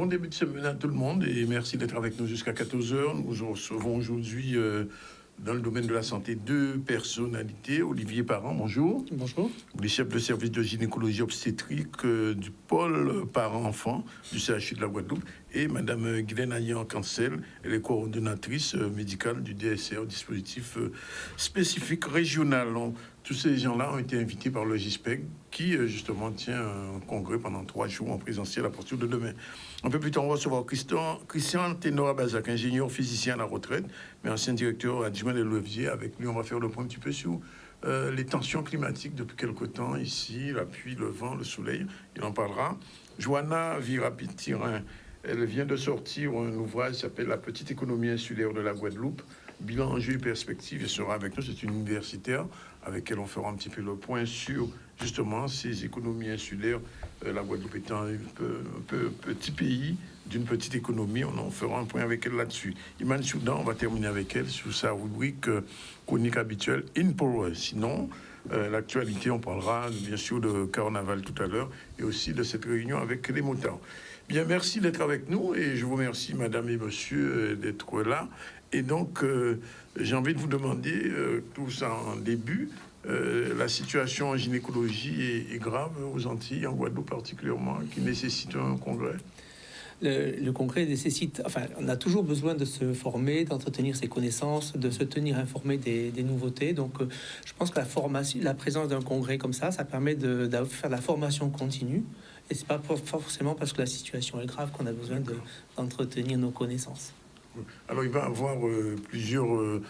début de semaine à tout le monde et merci d'être avec nous jusqu'à 14 heures. Nous recevons aujourd'hui, dans le domaine de la santé, deux personnalités. Olivier Parent, bonjour. Bonjour. Les chefs de service de gynécologie obstétrique du pôle parents-enfants du CHU de la Guadeloupe, et Madame Guylaine Ayan-Cancel, elle est coordonnatrice médicale du DSR, dispositif spécifique régional. Tous ces gens-là ont été invités par le GISPEC, qui justement tient un congrès pendant 3 jours en présentiel à partir de demain. Un peu plus tard, on va recevoir Christian Ténora-Bazac, ingénieur physicien à la retraite, mais ancien directeur adjoint de l'OFG. Avec lui, on va faire le point un petit peu sur les tensions climatiques depuis quelque temps ici, la pluie, le vent, le soleil. Il en parlera. Johanna Virapit-Tirin, elle vient de sortir un ouvrage qui s'appelle « La petite économie insulaire de la Guadeloupe ». Bilan, enjeux et perspectives. Elle sera avec nous. C'est une universitaire avec elle on fera un petit peu le point sur justement ces économies insulaires. La Guadeloupe étant un petit pays d'une petite économie, on en fera un point avec elle là-dessus. Iman Soudan, on va terminer avec elle sur sa rubrique chronique habituelle In Power. Sinon, l'actualité, on parlera bien sûr de carnaval tout à l'heure et aussi de cette réunion avec les motards. Bien, merci d'être avec nous et je vous remercie, madame et monsieur, d'être là. Et donc, j'ai envie de vous demander, tout ça en début, la situation en gynécologie est grave aux Antilles, en Guadeloupe particulièrement, qui nécessite un congrès. Le congrès nécessite... Enfin, on a toujours besoin de se former, d'entretenir ses connaissances, de se tenir informé des nouveautés. Donc, je pense que la présence d'un congrès comme ça permet de faire de la formation continue. Et c'est pas forcément parce que la situation est grave qu'on a besoin d'entretenir nos connaissances. Alors, il va y avoir plusieurs,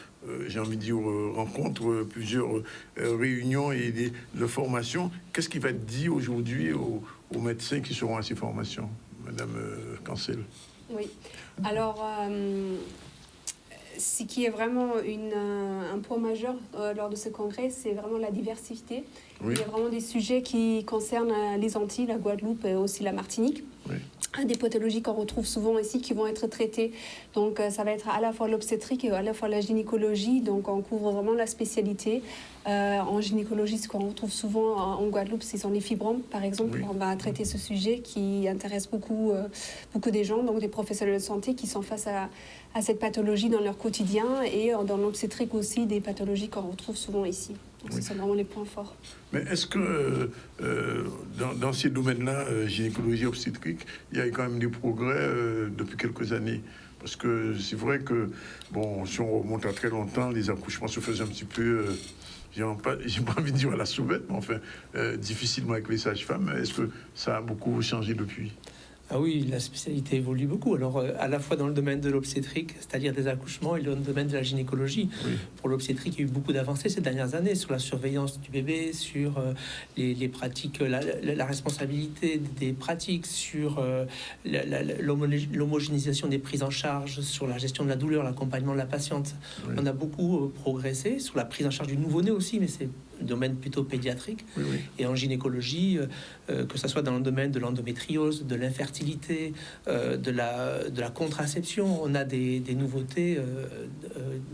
j'ai envie de dire, rencontres, plusieurs réunions et de formations. Qu'est-ce qui va être dit aujourd'hui aux médecins qui seront à ces formations, Madame Cancel? Oui. Alors, ce qui est vraiment un point majeur lors de ce congrès, c'est vraiment la diversité. Oui. Il y a vraiment des sujets qui concernent les Antilles, la Guadeloupe et aussi la Martinique. Oui. Des pathologies qu'on retrouve souvent ici qui vont être traitées. Donc, ça va être à la fois l'obstétrique et à la fois la gynécologie. Donc, on couvre vraiment la spécialité. En gynécologie, ce qu'on retrouve souvent en Guadeloupe, ce sont les fibromes, par exemple. Oui. On va traiter ce sujet qui intéresse beaucoup des gens, donc des professionnels de santé qui sont face à cette pathologie dans leur quotidien, et dans l'obstétrique aussi, des pathologies qu'on retrouve souvent ici. Donc, oui. Ce sont vraiment les points forts. Mais est-ce que dans ces domaines-là, gynécologie, obstétrique, il y a quand même des progrès depuis quelques années? Parce que c'est vrai que, bon, si on remonte à très longtemps, les accouchements se faisaient un petit peu... j'ai pas envie de dire à la sauvette, mais enfin, difficilement avec les sages-femmes. Est-ce que ça a beaucoup changé depuis? Ah oui, la spécialité évolue beaucoup. Alors, à la fois dans le domaine de l'obstétrique, c'est-à-dire des accouchements, et dans le domaine de la gynécologie. Oui. Pour l'obstétrique, il y a eu beaucoup d'avancées ces dernières années sur la surveillance du bébé, sur les pratiques, la responsabilité des pratiques, sur l'homogénéisation des prises en charge, sur la gestion de la douleur, l'accompagnement de la patiente. Oui. On a beaucoup progressé sur la prise en charge du nouveau-né aussi, mais c'est un domaine plutôt pédiatrique. Oui, oui. Et en gynécologie, que ce soit dans le domaine de l'endométriose, de l'infertilité, de la contraception, on a des nouveautés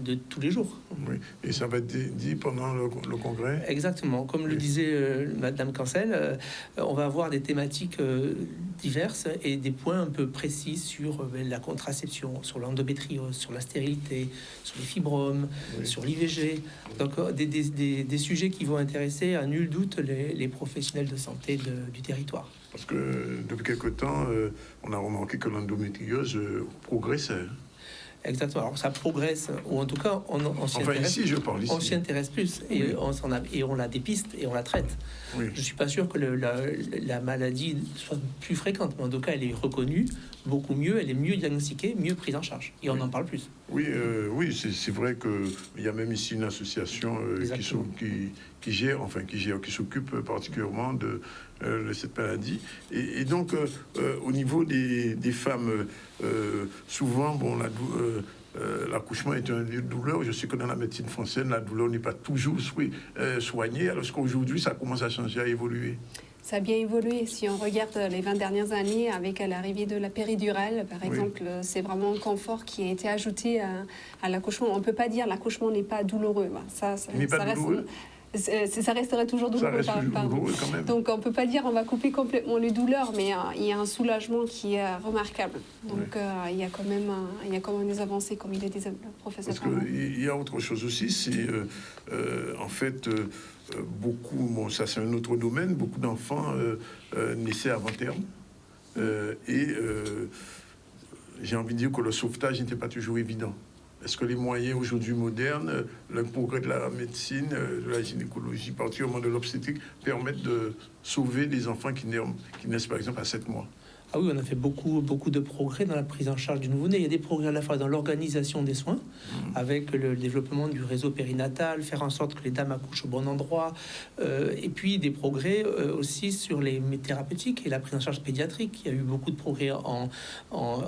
de tous les jours. Oui. Et ça va être dit pendant le congrès? Exactement. Comme le disait Madame Cancel, on va avoir des thématiques diverses et des points un peu précis sur la contraception, sur l'endométriose, sur la stérilité, sur les fibromes, oui. Sur l'IVG. Donc des sujets qui vont intéresser à nul doute les professionnels de santé du territoire. Parce que depuis quelque temps, on a remarqué que l'endométriose progressait. Exactement. Alors ça progresse, ou en tout cas, on s'y intéresse. Ici, je parle ici. On s'y intéresse plus, et oui. on la dépiste et on la traite. Oui. Je suis pas sûr que la maladie soit plus fréquente, mais en tout cas, elle est reconnue beaucoup mieux, elle est mieux diagnostiquée, mieux prise en charge, et on en parle plus. Oui, oui, c'est vrai que il y a même ici une association qui s'occupe particulièrement de cette maladie. Et donc, au niveau des femmes, souvent, bon, l'accouchement est un lieu de douleur. Je sais que dans la médecine française, la douleur n'est pas toujours soignée, alors qu'aujourd'hui, ça commence à changer, à évoluer. Ça a bien évolué. Si on regarde les 20 dernières années, avec l'arrivée de la péridurale, par exemple, c'est vraiment un confort qui a été ajouté à l'accouchement. On ne peut pas dire que l'accouchement n'est pas douloureux. Ça n'est pas douloureux. ça resterait toujours douloureux. Quand même. Donc on ne peut pas dire on va couper complètement les douleurs, mais il y a un soulagement qui est remarquable. Donc il y a quand même des avancées, comme il a dit le professeur. Parce qu'il y a autre chose aussi, c'est en fait beaucoup, ça c'est un autre domaine, beaucoup d'enfants naissaient avant terme. J'ai envie de dire que le sauvetage n'était pas toujours évident. Est-ce que les moyens aujourd'hui modernes, le progrès de la médecine, de la gynécologie, particulièrement de l'obstétrique, permettent de sauver des enfants qui naissent par exemple à 7 mois? Ah oui, on a fait beaucoup de progrès dans la prise en charge du nouveau-né. Il y a des progrès à la fois dans l'organisation des soins, avec le développement du réseau périnatal, faire en sorte que les dames accouchent au bon endroit, et puis des progrès aussi sur les thérapeutiques et la prise en charge pédiatrique. Il y a eu beaucoup de progrès en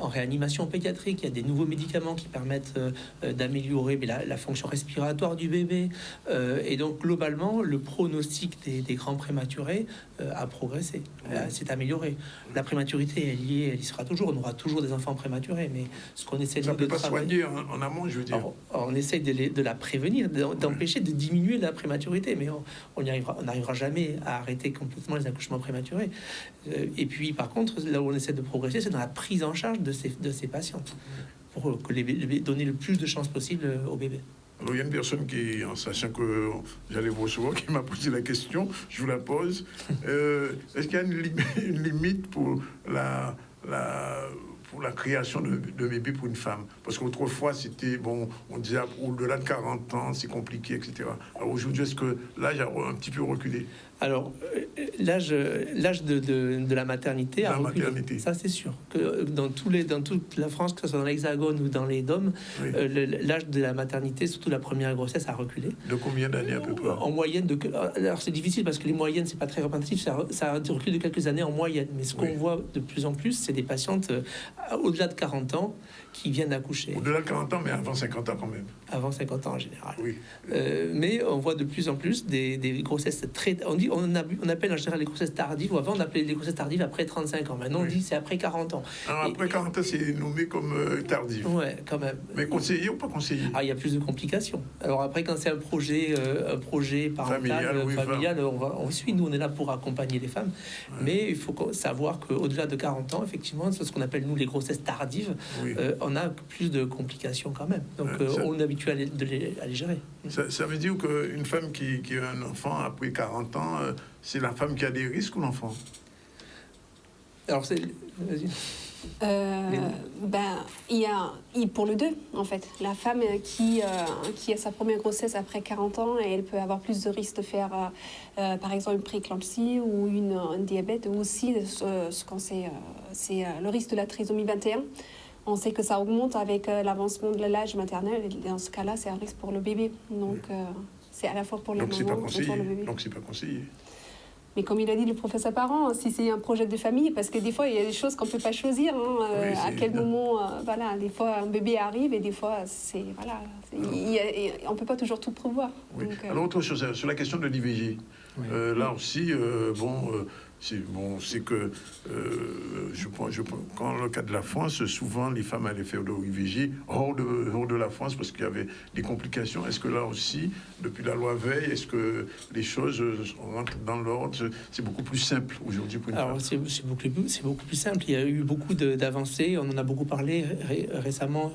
réanimation pédiatrique. Il y a des nouveaux médicaments qui permettent d'améliorer la fonction respiratoire du bébé. Et donc, globalement, le pronostic des grands prématurés a progressé, s'est amélioré. La prématurité est liée, elle y sera toujours. On aura toujours des enfants prématurés, mais ce qu'on essaie de pas soigner en amont, je veux dire. Alors, on essaie de la prévenir, d'empêcher, de diminuer la prématurité, mais on n'arrivera jamais à arrêter complètement les accouchements prématurés. Et puis, par contre, là où on essaie de progresser, c'est dans la prise en charge de ces patientes, pour donner le plus de chances possible au bébé. Alors, il y a une personne qui, en sachant que j'allais vous recevoir, qui m'a posé la question, je vous la pose. Est-ce qu'il y a une limite pour la création de bébé pour une femme? Parce qu'autrefois, c'était, on disait au-delà de 40 ans, c'est compliqué, etc. Alors aujourd'hui, est-ce que l'âge a un petit peu reculé? Alors, l'âge de la maternité a reculé. Ça, c'est sûr. Que dans toute la France, que ce soit dans l'Hexagone ou dans les DOM, l'âge de la maternité, surtout la première grossesse, a reculé. De combien d'années à peu près? En moyenne, alors c'est difficile parce que les moyennes, c'est pas très représentatif. Ça a reculé de quelques années en moyenne. Mais ce qu'on voit de plus en plus, c'est des patientes au-delà de 40 ans qui viennent d'accoucher. Au-delà de 40 ans, mais avant 50 ans quand même. Avant 50 ans en général. Oui. Mais on voit de plus en plus des grossesses très... On appelle en général les grossesses tardives, ou avant on appelait les grossesses tardives après 35 ans. Maintenant on dit c'est après 40 ans. Alors, après 40 ans, c'est nommé comme tardif. Ouais, quand même. Mais conseillé ou pas conseillé? Ah, il y a plus de complications. Alors après, quand c'est un projet parental, familial, on suit. Nous, on est là pour accompagner les femmes. Ouais. Mais il faut savoir qu'au-delà de 40 ans, effectivement, c'est ce qu'on appelle, nous, les grossesses tardives. Oui. On a plus de complications quand même. Donc, on est habitué à les gérer. Ça veut dire qu'une femme qui a un enfant après 40 ans, c'est la femme qui a des risques ou l'enfant? Alors, c'est... Vas-y. Il y a pour le deux en fait. La femme qui a sa première grossesse après 40 ans, elle peut avoir plus de risques de faire par exemple une prééclampsie ou un diabète, ou aussi c'est le risque de la trisomie 21. On sait que ça augmente avec l'avancement de l'âge maternel, et dans ce cas-là c'est un risque pour le bébé, donc c'est à la fois pour la maman et pour le bébé. Donc c'est pas conseillé. Mais comme il a dit le professeur Parent, si c'est un projet de famille, parce que des fois, il y a des choses qu'on ne peut pas choisir. À quel moment, des fois, un bébé arrive et des fois, on ne peut pas toujours tout prévoir. Oui. Donc, alors, autre chose, sur la question de l'IVG, là aussi, c'est que quand le cas de la France, souvent les femmes allaient faire de l'IVG hors de la France parce qu'il y avait des complications. Est-ce que là aussi, depuis la loi Veil, est-ce que les choses rentrent dans l'ordre? C'est beaucoup plus simple aujourd'hui pour une femme. C'est beaucoup plus simple. Il y a eu beaucoup d'avancées. On en a beaucoup parlé récemment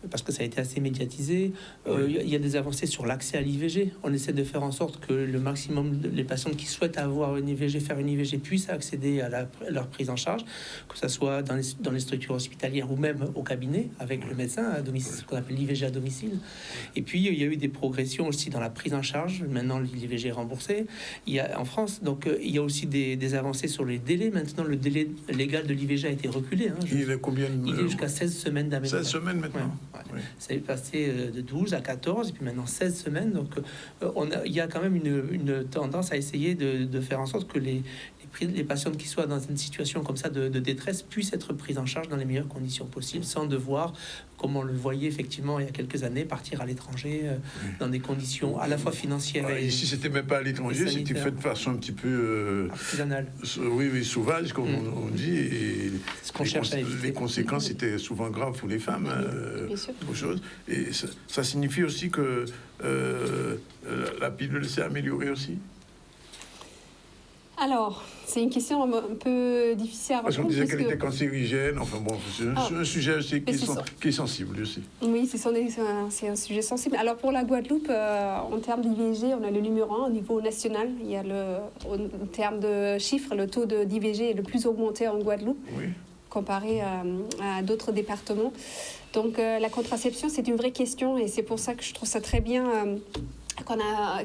parce que ça a été assez médiatisé. Il y a des avancées sur l'accès à l'IVG. On essaie de faire en sorte que le maximum des patientes qui souhaitent avoir une IVG, faire une IVG, puissent accéder à leur prise en charge, que ce soit dans les structures hospitalières ou même au cabinet avec le médecin à domicile, ce qu'on appelle l'IVG à domicile. Et puis il y a eu des progressions aussi dans la prise en charge. Maintenant l'IVG est remboursé. En France, donc il y a aussi des avancées sur les délais. Maintenant le délai légal de l'IVG a été reculé. Il est combien? Il est jusqu'à 16 semaines d'aménagement. 16 semaines maintenant. Ouais. Ça est passé de 12 à 14 et puis maintenant 16 semaines. Donc il y a quand même une tendance à essayer de faire en sorte que les les patientes qui soient dans une situation comme ça de détresse puissent être prises en charge dans les meilleures conditions possibles, sans devoir, comme on le voyait effectivement il y a quelques années, partir à l'étranger dans des conditions à la fois financières et ici, c'était même pas à l'étranger, c'était fait de façon un petit peu artisanale. Oui, sauvage, comme on dit. Et ce qu'on cherche à éviter. Les conséquences étaient souvent graves pour les femmes. Autre chose. Et ça signifie aussi que la pilule s'est améliorée aussi. Alors, c'est une question un peu difficile à répondre. Parce qu'on disait qu'elle était cancérigène. Enfin bon, c'est un sujet aussi qui est sensible aussi. Oui, c'est un sujet sensible. Alors pour la Guadeloupe, en termes d'IVG, on a le numéro 1 au niveau national. Il y a en termes de chiffres, le taux d'IVG est le plus augmenté en Guadeloupe. Oui. Comparé à d'autres départements. Donc la contraception, c'est une vraie question et c'est pour ça que je trouve ça très bien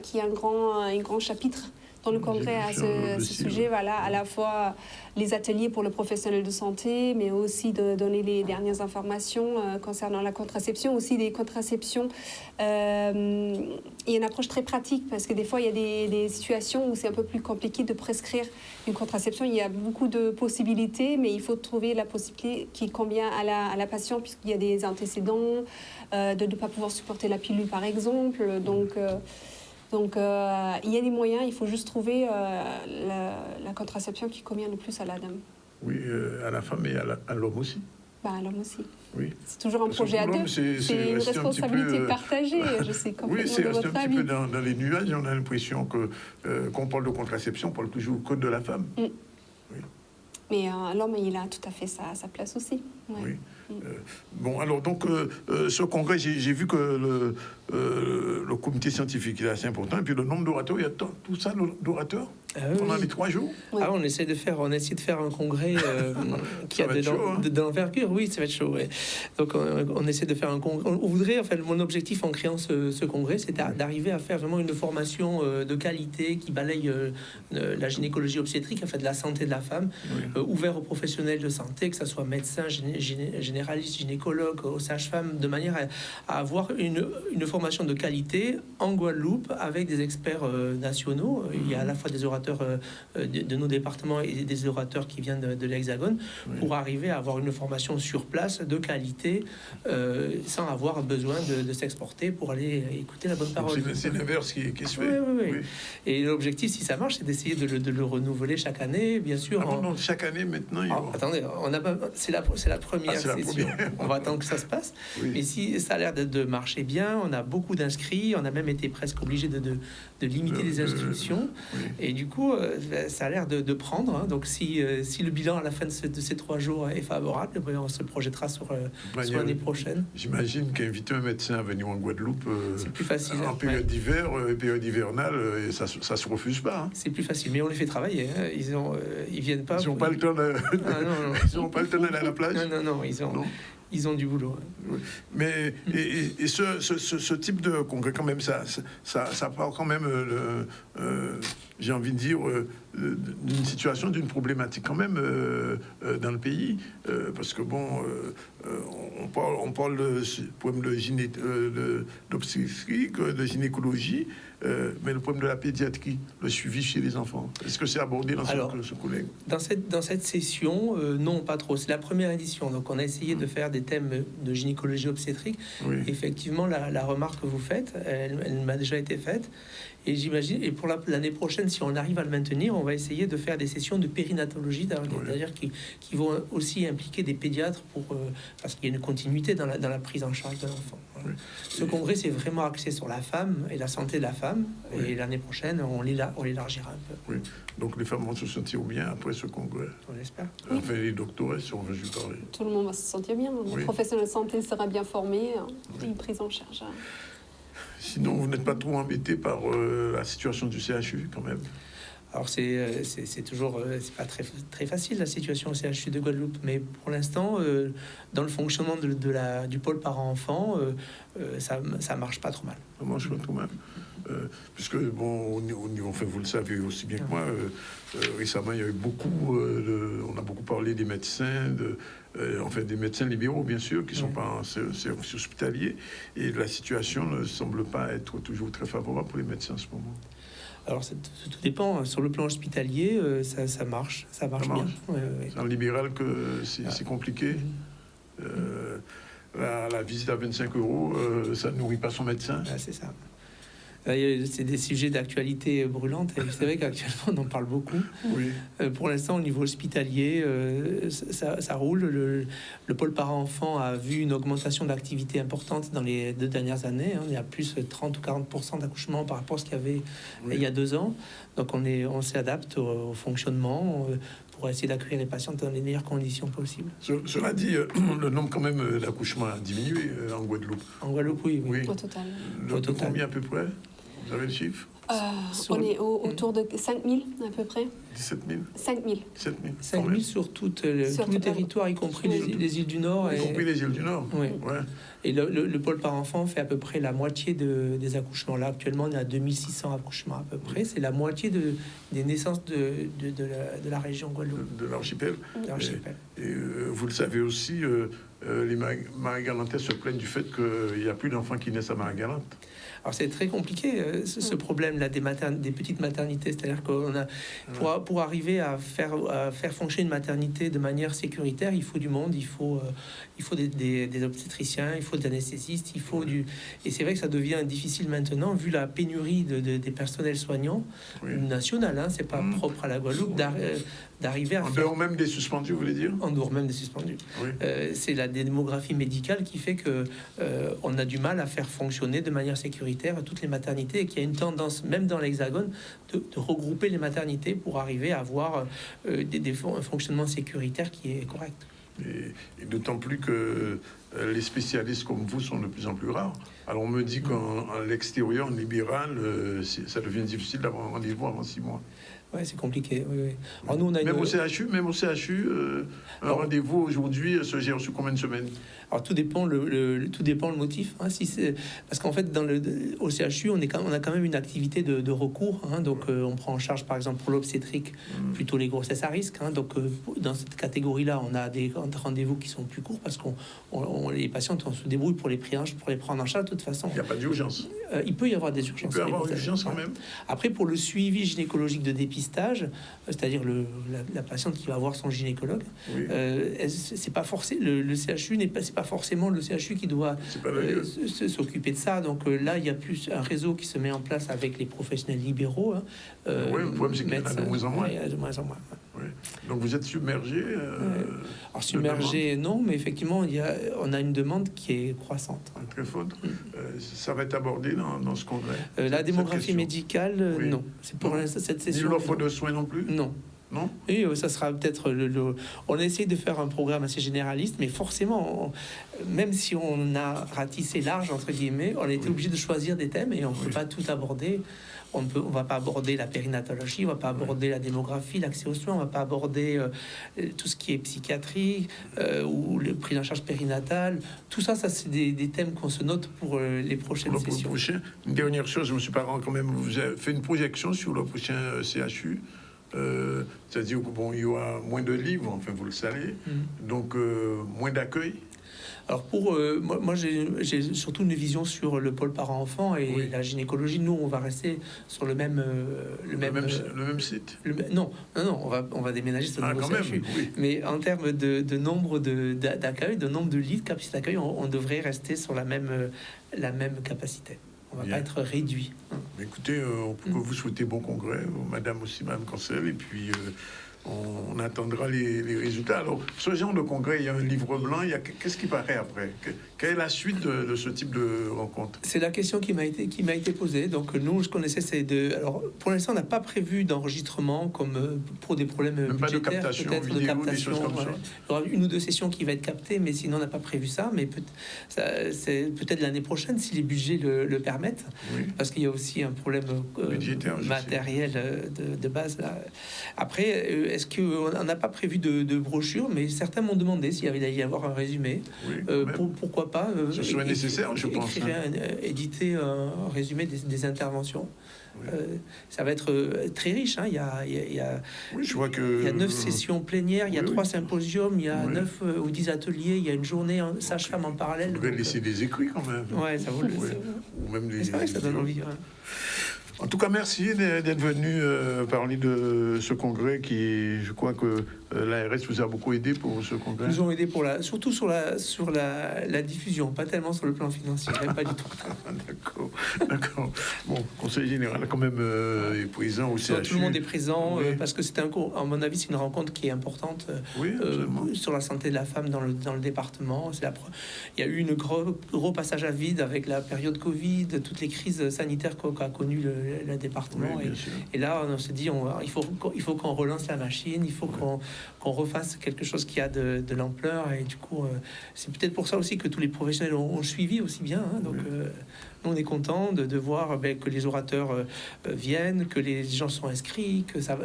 qu'il y ait un grand chapitre dans le congrès à ce sujet, voilà, à la fois les ateliers pour le professionnel de santé, mais aussi de donner les dernières informations concernant la contraception, aussi des contraceptions. Il y a une approche très pratique parce que des fois, il y a des situations où c'est un peu plus compliqué de prescrire une contraception. Il y a beaucoup de possibilités, mais il faut trouver la possibilité qui convient à la patiente puisqu'il y a des antécédents, de ne pas pouvoir supporter la pilule, par exemple. Donc, il y a des moyens, il faut juste trouver la contraception qui convient le plus à la dame. Oui, à la femme et à l'homme aussi. À l'homme aussi. Oui. C'est toujours un projet à deux. C'est une responsabilité partagée, je sais complètement. Oui, c'est resté un petit peu dans les nuages. On a l'impression qu'on parle de contraception, on parle toujours que de la femme. Oui. Mais l'homme, il a tout à fait sa place aussi. Ouais. Oui. Bon, alors, donc, ce congrès, j'ai vu que le comité scientifique est assez important. Et puis, le nombre d'orateurs, il y a tout ça d'orateurs pendant les 3 jours. Oui. On essaie de faire un congrès qui a de l'envergure. Oui, ça va être chaud. Ouais. Donc, on essaie de faire un congrès. On voudrait, enfin, mon objectif en créant ce congrès, c'est d'arriver à faire vraiment une formation de qualité qui balaye la gynécologie obstétrique, enfin, de la santé de la femme, ouvert aux professionnels de santé, que ce soit médecins, généralistes, gynécologues, aux sages-femmes, de manière à avoir une formation de qualité en Guadeloupe avec des experts nationaux. Il y a à la fois des orateurs de nos départements et des orateurs qui viennent de l'Hexagone pour arriver à avoir une formation sur place de qualité sans avoir besoin de s'exporter pour aller écouter la bonne parole. C'est l'inverse qui se fait. Oui. Et l'objectif, si ça marche, c'est d'essayer de le renouveler chaque année, bien sûr. Non, chaque année maintenant. Attendez, c'est la première session. On va attendre que ça se passe. Oui. Mais si ça a l'air de marcher bien, on a beaucoup d'inscrits. On a même été presque obligé de limiter les inscriptions. Et du coup, ça a l'air de prendre. Hein. Donc, si le bilan à la fin de ces 3 jours est favorable, on se projettera sur l'année prochaine. J'imagine qu'inviter un médecin à venir en Guadeloupe, c'est plus facile. En période d'hiver, période hivernale, ça se refuse pas. Hein. C'est plus facile, mais on les fait travailler. Hein. Ils viennent pas. Ils n'ont pas le temps ils n'ont pas le temps d'aller à la plage. Non, ils ont du boulot. Oui. Mais et ce type de congrès, quand même, ça parle quand même, j'ai envie de dire, d'une situation, d'une problématique quand même dans le pays, parce que bon, on parle de problème d'obstétrique, de gynécologie, mais le problème de la pédiatrie, le suivi chez les enfants, est-ce que c'est abordé dans ce collègue? Dans cette session, non, pas trop. C'est la première édition, donc on a essayé de faire des thèmes de gynécologie obstétrique. Oui. Effectivement, la remarque que vous faites, elle m'a déjà été faite. Et j'imagine, et pour l'année prochaine, si on arrive à le maintenir, on va essayer de faire des sessions de périnatologie, c'est-à-dire qui vont aussi impliquer des pédiatres parce qu'il y a une continuité dans la prise en charge de l'enfant. Voilà. Ce congrès, c'est vraiment axé sur la femme et la santé de la femme. Et l'année prochaine, on l'élargira un peu. Oui. Donc les femmes vont se sentir bien après ce congrès. On l'espère. Enfin, les doctorats, si on veut juste parler. Tout le monde va se sentir bien. Le professionnel de santé sera bien formé, une prise en charge. Sinon, vous n'êtes pas trop embêté par la situation du CHU quand même? Alors c'est toujours c'est pas très facile la situation au CHU de Guadeloupe, mais pour l'instant dans le fonctionnement du pôle parent-enfant ça marche pas trop mal. Ça marche pas trop mal. Puisque bon, au niveau, enfin, vous le savez aussi bien que moi, récemment il y a eu on a beaucoup parlé des médecins, des médecins libéraux bien sûr, qui sont pas en service hospitalier, et la situation ne semble pas être toujours très favorable pour les médecins en ce moment. Alors, tout dépend. Sur le plan hospitalier, ça marche bien. C'est en libéral que c'est compliqué. La visite à 25 €, ça ne nourrit pas son médecin. C'est ça. C'est des sujets d'actualité brûlante. Et c'est vrai qu'actuellement, on en parle beaucoup. Oui. Pour l'instant, au niveau hospitalier, ça roule. Le pôle parent-enfant a vu une augmentation d'activité importante dans les 2 dernières années. Il y a plus de 30 ou 40% d'accouchements par rapport à ce qu'il y avait il y a 2 ans. Donc, on s'adapte au fonctionnement pour essayer d'accueillir les patients dans les meilleures conditions possibles. Cela dit, le nombre quand même d'accouchements a diminué en Guadeloupe. En Guadeloupe, oui. Au total. Combien à peu près? Vous avez le chiffre? On est autour de 5 000 à peu près. 17 000? 5 000. 7 000. 5 000 sur tout le territoire, y compris les îles du Nord. Y compris les îles du Nord. Oui. Ouais. Et le pôle par enfant fait à peu près la moitié des accouchements. Là, actuellement, on est à 2600 accouchements à peu près. C'est la moitié des naissances de la région Guadeloupe. De l'archipel. Et vous le savez aussi, les Marie-Galantais se plaignent du fait qu'il n'y a plus d'enfants qui naissent à Marie-Galante. Alors c'est très compliqué ce problème-là des petites maternités, c'est-à-dire qu'on a pour arriver à faire fonctionner une maternité de manière sécuritaire, il faut du monde, il faut des obstétriciens, il faut des anesthésistes, et c'est vrai que ça devient difficile maintenant vu la pénurie des personnels soignants national, c'est pas propre à la Guadeloupe d'arriver à en dehors même des suspendus, vous voulez dire? En dehors même des suspendus. C'est la démographie médicale qui fait que on a du mal à faire fonctionner de manière sécuritaire toutes les maternités et qu'il y a une tendance, même dans l'Hexagone, de regrouper les maternités pour arriver à avoir un fonctionnement sécuritaire qui est correct. Et d'autant plus que les spécialistes comme vous sont de plus en plus rares. Alors on me dit qu'en l'extérieur, en libéral, ça devient difficile d'avoir un rendez-vous avant 6 mois. Ouais, c'est compliqué. Oui. Alors, nous, on a même au CHU, un rendez-vous aujourd'hui se gère sur combien de semaines? Alors tout dépend le motif. Si c'est parce qu'en fait au CHU on a quand même une activité de recours. Donc on prend en charge par exemple pour l'obstétrique plutôt les grossesses à risque. Donc dans cette catégorie-là on a des rendez-vous qui sont plus courts parce qu'on les patientes on se débrouille pour les prendre en charge de toute façon. Il n'y a pas d'urgence. Il peut y avoir des urgences. Il peut y avoir une urgence quand même. Après pour le suivi gynécologique de dépistage, c'est-à-dire la patiente qui va voir son gynécologue, c'est pas forcé. Le CHU c'est pas forcément le CHU qui doit s'occuper de ça. Donc là, il y a plus un réseau qui se met en place avec les professionnels libéraux. Le problème, c'est qu'il y en a de moins en moins. De moins en moins. Donc vous êtes submergé Alors submergé, non, mais effectivement, on a une demande qui est croissante. Très forte. Ça va être abordé dans ce congrès. La démographie médicale, non. C'est pour cette session. Ni l'offre de soins non plus. Non. Non. Et ça sera peut-être on essaie de faire un programme assez généraliste, mais forcément, même si on a ratissé large entre guillemets, on a été obligé de choisir des thèmes et on ne peut pas tout aborder. On va pas aborder la périnatologie, on va pas aborder la démographie, l'accès aux soins, on va pas aborder tout ce qui est psychiatrie ou le prise en charge périnatale. Tout ça c'est des thèmes qu'on se note pour les prochaines sessions. Une dernière chose, je me suis pas rendu quand même. Vous avez fait une projection sur le prochain CHU. C'est-à-dire qu'il y aura moins de livres, enfin vous le savez, donc moins d'accueil. Alors moi j'ai surtout une vision sur le pôle parent-enfant et la gynécologie. Nous on va rester sur le même site. Non, on va déménager sur le nouveau CHU. Mais en termes de nombre d'accueil, de nombre de lits, de capacité d'accueil, on devrait rester sur la même capacité. On ne va pas être réduit. Écoutez, on peut vous souhaiter bon congrès, madame aussi, madame Cancel, et puis on attendra les résultats. Alors, ce genre de congrès, il y a un livre blanc, qu'est-ce qui paraît après? Quelle est la suite de ce type de rencontre? C'est la question qui m'a été posée. Donc, nous, je connaissais Alors, pour l'instant, on n'a pas prévu d'enregistrement comme pour des problèmes budgétaires. Pas de captation, vidéo, de captation, des choses comme ça. Il y aura 1 ou 2 sessions qui va être captées, mais sinon, on n'a pas prévu ça. Mais c'est peut-être l'année prochaine, si les budgets le permettent. Parce qu'il y a aussi un problème matériel de base. Là. Après, est-ce qu'on n'a pas prévu de brochure, mais certains m'ont demandé s'il y avait y avoir un résumé. Pourquoi pas ce serait nécessaire, je pense. Éditer un résumé des interventions. Ça va être très riche. Il y a 9 sessions plénières, il y a 3 symposiums, il y a 9 ou 10 ateliers, il y a une journée sage-femme en parallèle. Vous pouvez laisser des écrits quand même. Ouais, ça vaut le. Ou même c'est vrai que ça donne envie. En tout cas, merci d'être venu parler de ce congrès qui, je crois que l'ARS vous a beaucoup aidé pour ce congrès. Ils nous ont aidé surtout sur la diffusion, pas tellement sur le plan financier, pas du tout. D'accord. Bon, Conseil général quand même est présent au CHU. Tout le monde est présent Oui. parce que c'était à mon avis, c'est une rencontre qui est importante sur la santé de la femme dans le département. Il y a eu une gros passage à vide avec la période Covid, toutes les crises sanitaires qu'a connu le département. Oui, et là, on se dit, il faut qu'on relance la machine, il faut qu'on refasse quelque chose qui a de l'ampleur. Et du coup, c'est peut-être pour ça aussi que tous les professionnels ont suivi aussi bien. Donc, nous, on est content de voir que les orateurs viennent, que les gens sont inscrits, que ça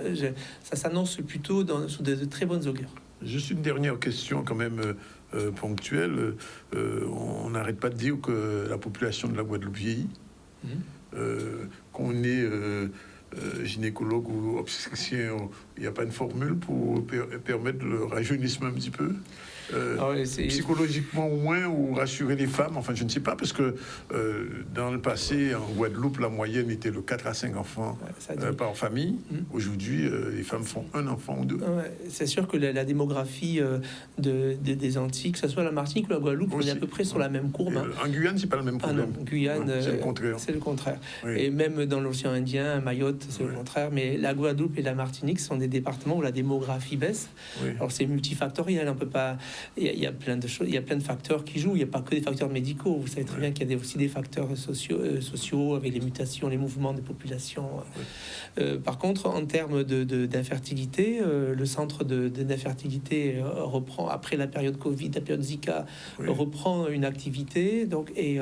s'annonce plutôt sous de très bonnes augures. Juste une dernière question quand même ponctuelle. On n'arrête pas de dire que la population de la Guadeloupe vieillit. Qu'on est gynécologue ou obstétricien, il n'y a pas une formule pour permettre le rajeunissement un petit peu psychologiquement au moins, ou rassurer les femmes, enfin je ne sais pas, parce que dans le passé en Guadeloupe la moyenne était de 4 à 5 enfants par famille. Aujourd'hui les femmes font un enfant ou deux. C'est sûr que la démographie des Antilles, que ce soit la Martinique ou la Guadeloupe, on est à peu près sur la même courbe. En Guyane c'est pas le même problème. En Guyane c'est le contraire. Oui. Et même dans l'océan Indien, Mayotte c'est le contraire, mais la Guadeloupe et la Martinique sont des départements où la démographie baisse. Alors c'est multifactoriel, on peut pas. Il y a plein de choses, il y a plein de facteurs qui jouent. Il n'y a pas que des facteurs médicaux. Vous savez très bien qu'il y a aussi des facteurs sociaux avec les mutations, les mouvements des populations. Par contre, en termes d'infertilité, le centre d'infertilité reprend après la période Covid, la période Zika, reprend une activité. Donc, il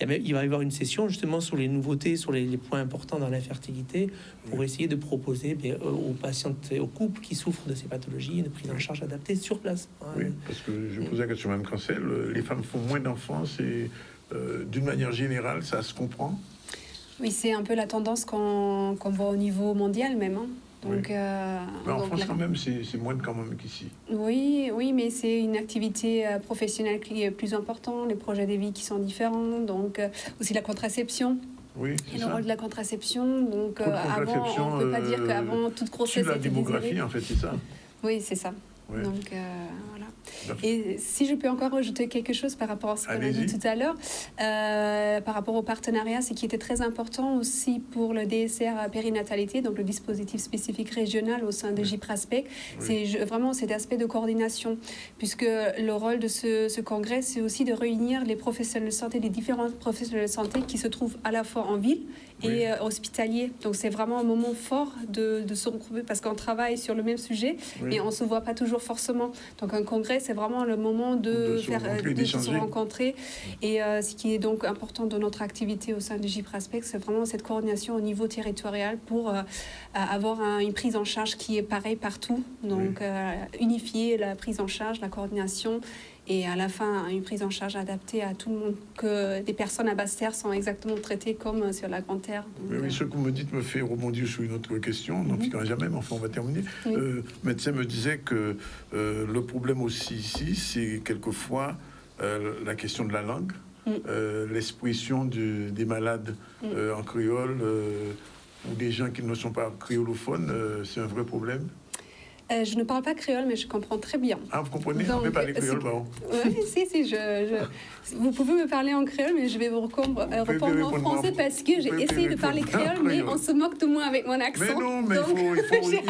va y avoir une session justement sur les nouveautés, sur les points importants dans l'infertilité, pour essayer de proposer aux patientes et aux couples qui souffrent de ces pathologies une prise en charge adaptée sur place. Oui, parce que je posais la question même quand les femmes font moins d'enfants, c'est d'une manière générale, ça se comprend. Oui, c'est un peu la tendance qu'on voit au niveau mondial même. Donc, mais en France quand même, c'est moins quand même qu'ici. Oui, mais c'est une activité professionnelle qui est plus importante, les projets de vie qui sont différents, donc aussi la contraception. Oui, et le rôle de la contraception. Donc, avant, on ne peut pas dire qu'avant toute grossesse la était démographie, désirée. en fait, c'est ça. Oui, c'est ça. Ouais. Donc, voilà. Et si je peux encore rajouter quelque chose par rapport à ce qu'on a dit tout à l'heure, par rapport au partenariat, ce qui était très important aussi pour le DSR périnatalité, donc le dispositif spécifique régional au sein de JPRASPEC, c'est vraiment cet aspect de coordination, puisque le rôle de ce congrès, c'est aussi de réunir les professionnels de santé, les différents professionnels de santé qui se trouvent à la fois en ville et hospitaliers. Donc c'est vraiment un moment fort de se regrouper, parce qu'on travaille sur le même sujet, mais on ne se voit pas toujours forcément. Donc un congrès, c'est vraiment le moment de se rencontrer. Et ce qui est donc important dans notre activité au sein de JPRASPEC, c'est vraiment cette coordination au niveau territorial pour avoir une prise en charge qui est pareille partout. Donc unifier la prise en charge, la coordination, et à la fin une prise en charge adaptée à tout le monde, que des personnes à basse terre sont exactement traitées comme sur la grande terre. Donc, oui, ce que vous me dites me fait rebondir sur une autre question, on n'en finira jamais, mais enfin on va terminer. Le médecin me disait que le problème aussi ici, c'est quelquefois la question de la langue, l'expression des malades en créole ou des gens qui ne sont pas créolophones, c'est un vrai problème. Je ne parle pas créole, mais je comprends très bien. Ah, vous comprenez? On peut parler créole, oui, si, vous pouvez me parler en créole, mais je vais vous répondre en français parce que j'ai essayé de parler créole, mais on se moque de moi avec mon accent. Mais non, mais il faut oser.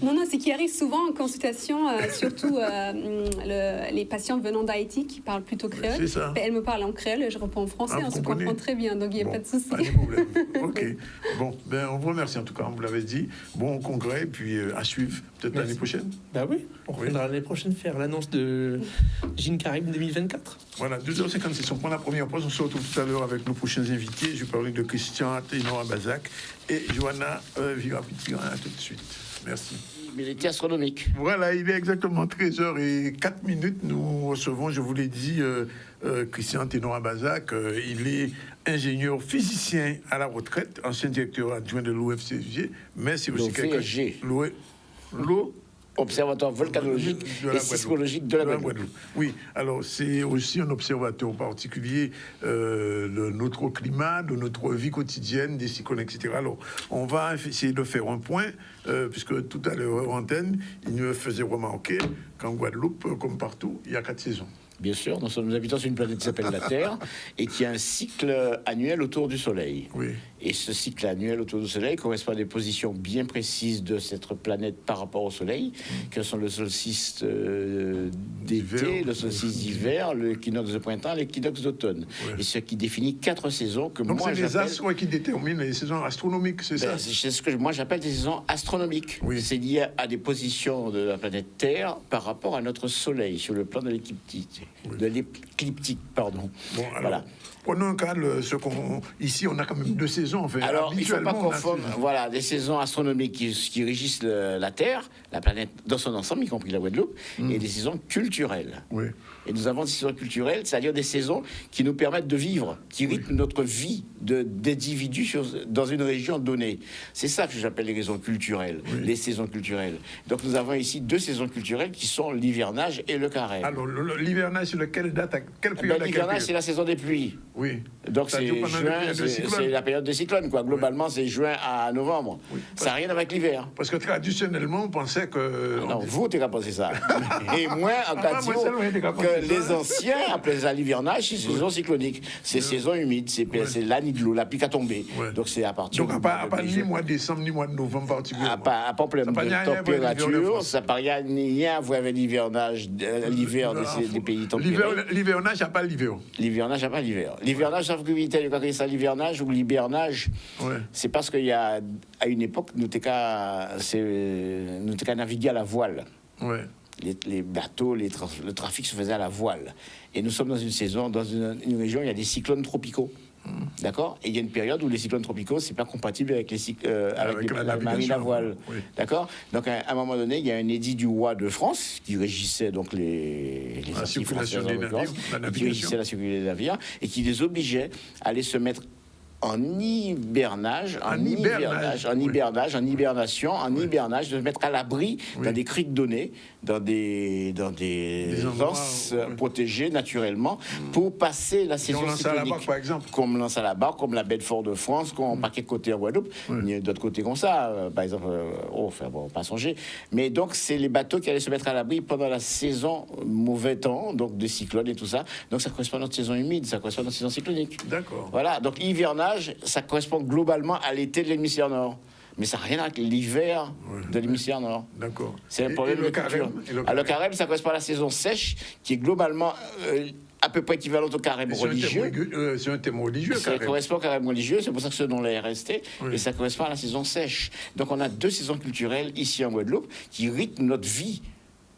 Non, c'est qui arrive souvent en consultation, surtout les patients venant d'Haïti qui parlent plutôt créole. C'est ça. Elle me parle en créole et je réponds en français, on se comprend très bien, donc il n'y a pas de souci. Pas de problème. Ok. Bon, on vous remercie en tout cas, on vous l'avait dit. Bon congrès. Puis à suivre, peut-être l'année prochaine. Ben oui, on reviendra l'année prochaine faire l'annonce de Gine Caraïbe 2024. Voilà, 2h56, on prend la première pause. On se retrouve tout à l'heure avec nos prochains invités. Je vais parler de Christian Ténor Abazac et Johanna Virapiti. À tout de suite. Merci. Militaire astronomique. Voilà, il est exactement 13h04. Nous recevons, je vous l'ai dit, Christian Ténor Abazac. Il est ingénieur physicien à la retraite, ancien directeur adjoint de l'OFCG, mais c'est aussi quelqu'un... observatoire volcanologique et sismologique de la Guadeloupe. Oui, alors c'est aussi un observateur particulier de notre climat, de notre vie quotidienne, des cyclones, etc. Alors, on va essayer de faire un point, puisque tout à l'heure, en antenne, il me faisait remarquer qu'en Guadeloupe, comme partout, il y a 4 saisons. Bien sûr, nous habitons sur une planète qui s'appelle la Terre et qui a un cycle annuel autour du Soleil. Oui. Et ce cycle annuel autour du Soleil correspond à des positions bien précises de cette planète par rapport au Soleil, que sont le solstice d'été, le solstice d'hiver, l'équinoxe de printemps, l'équinoxe d'automne. Oui. Et ce qui définit 4 saisons que donc moi j'appelle... Donc c'est les astres qui déterminent les saisons astronomiques, c'est ça? C'est ce que moi j'appelle des saisons astronomiques. Oui. C'est lié à des positions de la planète Terre par rapport à notre Soleil, sur le plan de l'écliptique. Oui. De l'écliptique, pardon. Bon, alors, voilà. Prenons un cas, ici on a quand même 2 saisons. En fait. Alors, il ne faut pas confondre des saisons astronomiques qui régissent la Terre, la planète dans son ensemble, y compris la Guadeloupe, et des saisons culturelles. Oui. Et nous avons des saisons culturelles, c'est-à-dire des saisons qui nous permettent de vivre, qui rythment notre vie d'individus dans une région donnée. C'est ça que j'appelle les raisons culturelles, les saisons culturelles. Donc nous avons ici 2 saisons culturelles qui sont l'hivernage et le carême. Alors, l'hivernage, c'est quelle date, à quelle période? L'hivernage, c'est la saison des pluies. Oui. Donc c'est la période de cyclone, quoi. Globalement, c'est juin à novembre. Oui. Ça n'a rien avec l'hiver. Parce que traditionnellement, on pensait que... non, vous, t'es qu'à penser ça. Et moi, en Cadio, que les anciens appelaient ça l'hivernage, c'est saison cyclonique. C'est saison humide, c'est l'année de l'eau, la pluie a tombé. Donc c'est à partir... Donc à part ni mois de décembre, ni mois de novembre particulièrement. À part problème de température, ça n'a rien à voir avec l'hivernage, l'hiver des pays tempérés. L'hivernage n'a pas l'hiver. L'hivernage n'a pas l'hiver. L'hivernage, sauf que quand ça l'hivernage ou l'hibernage, c'est parce qu'il y a, à une époque, nous t'es qu'à naviguer à la voile. Ouais. Les bateaux, le trafic se faisait à la voile. Et nous sommes dans une saison, dans une région, il y a des cyclones tropicaux. D'accord. Et il y a une période où les cyclones tropicaux, c'est pas compatible avec la marine à voile. Oui. D'accord. Donc à un moment donné, il y a un édit du roi de France qui régissait donc les Antilles françaises, qui régissait la circulation des navires et qui les obligeait à aller se mettre en hibernage, en hibernation, de se mettre à l'abri dans des criques données, dans des anses protégées naturellement pour passer la saison cyclonique. Par exemple. Comme lance à la barre, comme la baie de Fort-de-France, comme paquet de côté en Guadeloupe. Il y a d'autres côtés comme ça, par exemple, pas songer. Mais donc, c'est les bateaux qui allaient se mettre à l'abri pendant la saison mauvais temps, donc des cyclones et tout ça. Donc, ça correspond à notre saison humide, ça correspond à notre saison cyclonique. D'accord. Voilà, donc hivernage, ça correspond globalement à l'été de l'hémisphère nord. Mais ça n'a rien à voir avec l'hiver de l'hémisphère nord. D'accord. C'est un problème de culture. Le carême, ça correspond à la saison sèche, qui est globalement à peu près équivalente au carême religieux. C'est un thème religieux, ça correspond au carême religieux, c'est pour ça que ce nom-là est resté. Et ça correspond à la saison sèche. Donc on a 2 saisons culturelles ici en Guadeloupe qui rythment notre vie.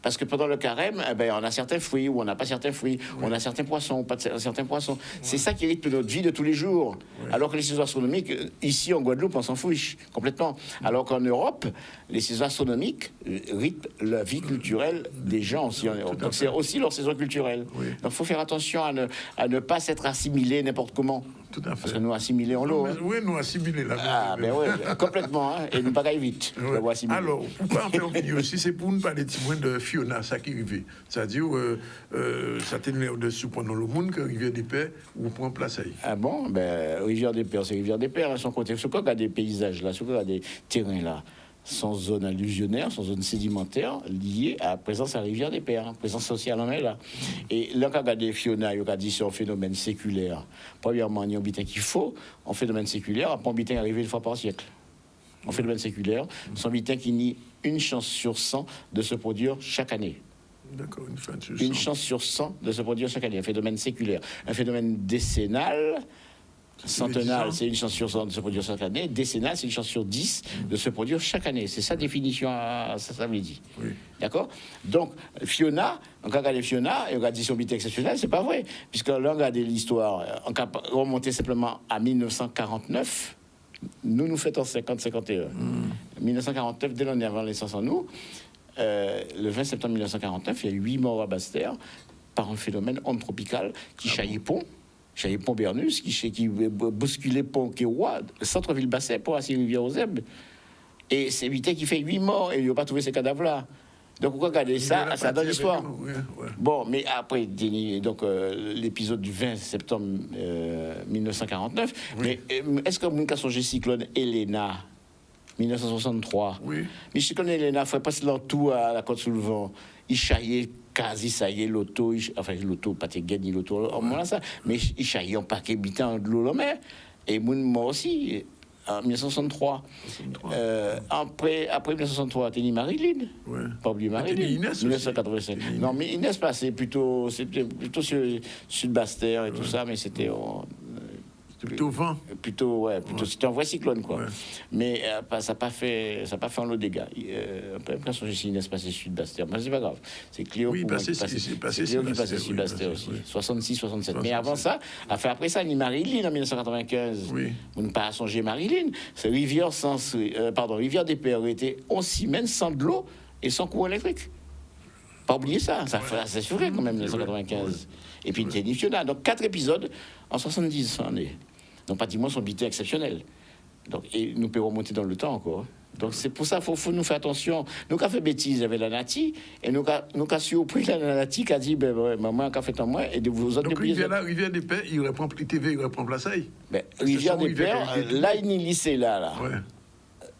Parce que pendant le carême, on a certains fruits ou on n'a pas certains fruits, on a certains poissons ou pas certains poissons. C'est ça qui rythme notre vie de tous les jours. Alors que les saisons astronomiques, ici en Guadeloupe, on s'en fiche complètement. Alors qu'en Europe, les saisons astronomiques rythment la vie culturelle des gens aussi en Europe. Donc c'est aussi leur saison culturelle. Donc il faut faire attention à ne pas s'être assimilé n'importe comment. Tout à fait. Parce que nous assimilés en l'eau. Oui, nous assimilés là. Ah, ben oui, complètement. Et nous bagaille vite. Alors, pourquoi on fait une vidéo aussi? C'est pour nous parler de Fiona, ça qui arrive. C'est-à-dire, ça tenait au-dessus pendant le monde que Rivière des Pères, où on prend place à y. Ah bon? Rivière des Pères, c'est Rivière des Pères, hein, son côté. C'est quoi qu'il y a des paysages là, c'est quoi qu'il y a des terrains là, sans zone allusionnaire, sans zone sédimentaire, liée à la présence à la rivière des Pères, hein, présence sociale en est là. Et là, quand on regarde Fiona, il a dit c'est un phénomène séculaire. Premièrement, il y a un bitin qu'il faut, un phénomène séculaire, après un bitin arrivé 1 fois par siècle. Un phénomène séculaire, c'est un bitin qui nie une chance sur 100 de se produire chaque année. D'accord, une chance sur 100 de se produire chaque année, un phénomène séculaire. Un phénomène décennal, centenal, c'est une chance sur 100 de se produire chaque année. Décennal, c'est une chance sur 10 de se produire chaque année. C'est sa définition, ça me dit. Oui. D'accord? Donc, Fiona, quand on regarde Fiona, et on regarde son bitin exceptionnel, c'est pas vrai. Puisque là, on regarde l'histoire, on remontait simplement à 1949. Nous fêtons 50-51. 1949, dès l'année avant naissance en nous, le 20 septembre 1949, il y a eu 8 morts à Basse-Terre par un phénomène onde tropicale qui chaillait pont Bernus, qui bousculait pont Kéroua, centre-ville Basset, pour assis rivière aux Zèbres. Et c'est évité qui fait 8 morts et il n'a pas trouvé ces cadavres-là. Donc, pourquoi regarder ça, ça dans l'histoire. Oui, ouais. Bon, mais après, donc, l'épisode du 20 septembre 1949, Oui. mais est-ce que vous avez songé cyclone Elena 1963? Oui. Mais cyclone Elena, il faut passer dans tout à la côte sous le vent. Il chaillait quasi, ça y est, l'auto, enfin, l'auto, pas de gagner l'auto, au moins ça, mais il chaillait en paquet habitant de l'eau, mais, et moi aussi. En 1963. Après 1963, t'es ni Marilyn. Ouais. Pas oublier Marilyn. T'es ni Inès aussi. 1985. Non, mais Inès, c'était plutôt sur Sud-Bastère et tout ça, mais c'était Plutôt vent. plutôt c'était un vrai cyclone, quoi. Ouais. Mais ça n'a pas fait un lot de dégâts. On peut même changer si Inès passait Sud-Bastère. Mais c'est pas grave. C'est Cléo Oui, qui passait Sud-Bastère aussi. 66, 67. Mais avant ça, après ça, ni Marilyn en 1995. Oui. Vous ne pas songer Marilyn. C'est Rivière des Pères était 11 semaines sans de l'eau et sans courant électrique. Pas oublier ça. Ça fait assuré quand même, 1995. Et puis, Fiona. Donc, 4 épisodes en 70 années. Donc, pratiquement, son bité exceptionnel. Donc, et nous pouvons remonter dans le temps encore. Donc, c'est pour ça qu'il faut nous faire attention. Nous, qui avons fait bêtise avec la Nati, et nous, qui surpris la Nati, qui a dit, maman, qui a fait en moi, et de vous autres. Donc, Rivière des Pères, il reprend TV, il reprend Plaçaille. Rivière des Pères, là, il y a lycée là. Ouais.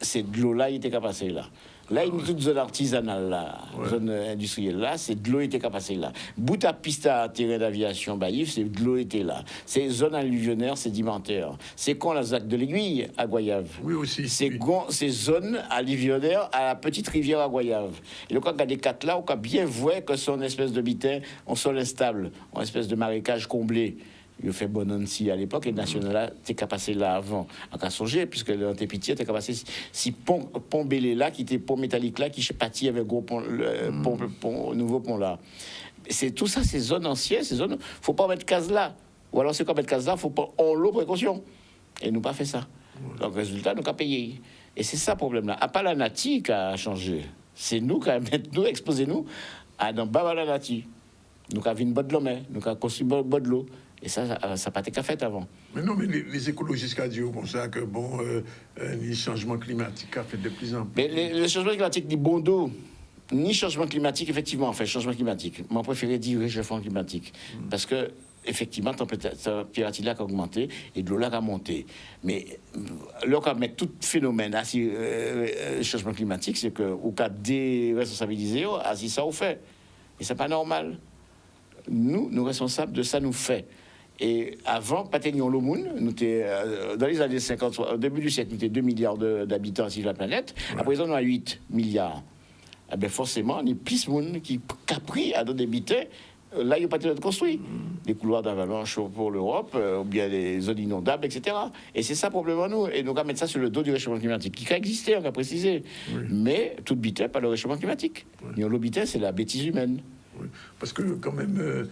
C'est de l'eau là, il était capacé là. Là, il y a toute zone artisanale là, zone industrielle là, c'est de l'eau était capacé là. Bout à piste à terrain d'aviation Baïf, c'est de l'eau était là. C'est zone alluvionnaire, sédimentaire. C'est con la ZAC de l'Aiguille à Goyave. Oui aussi. C'est zone alluvionnaire à la petite rivière à Goyave. Et le cas des quatre là, on a bien vu que son espèce de bitin, on sol instable, en espèce de marécage comblé. Il fait Bonancy à l'époque, et National t'es capacé là avant, en cas songer, puisque l'antépitié t'es capacé si pont Bélé là, qui était pont métallique là, qui chez Pati avec gros pont, nouveau pont là. C'est tout ça, ces zones anciennes, ces zones, faut pas mettre case là. Ou alors c'est quoi mettre case là, faut pas en l'eau précaution. Et nous pas fait ça. Donc résultat, nous pas payé. Et c'est ça le problème là. À pas la Nati qui a changé. C'est nous qui nous exposé nous à dans bas la Nati. Nous qui avons une bonne de l'eau, nous qui avons construit une bonne de l'eau. Et ça n'a pas été qu'à fait avant. Mais non, mais les écologistes qui disent comme ça que les changements climatiques a fait de plus en plus. Mais le changement climatique dit bon dos, ni changement climatique, effectivement, enfin, changement climatique. Moi, je préférais dire réchauffement climatique. Parce que, effectivement, la température a augmenté et de l'eau a monté. Mais là, on va mettre tout phénomène à changement climatique, c'est qu'on va déresponsabiliser, si ça on fait. Et c'est pas normal. Nous responsables de ça, nous fait. Et avant, pas tenions le monde, nous dans les années 50, au début du siècle, nous étions 2 milliards d'habitants sur la planète. Ouais. À présent, on a 8 milliards. Eh bien, forcément, il y a plus de monde qui a pris à d'autres habitants. Là, il n'y a pas de construit. Des couloirs d'avalanche pour l'Europe, ou bien des zones inondables, etc. Et c'est ça, probablement, nous. Et nous, on va mettre ça sur le dos du réchauffement climatique, qui a existé, on va préciser. Oui. Mais tout bité, pas le réchauffement climatique. Oui. Le bité, c'est la bêtise humaine. Oui. Parce que, quand même,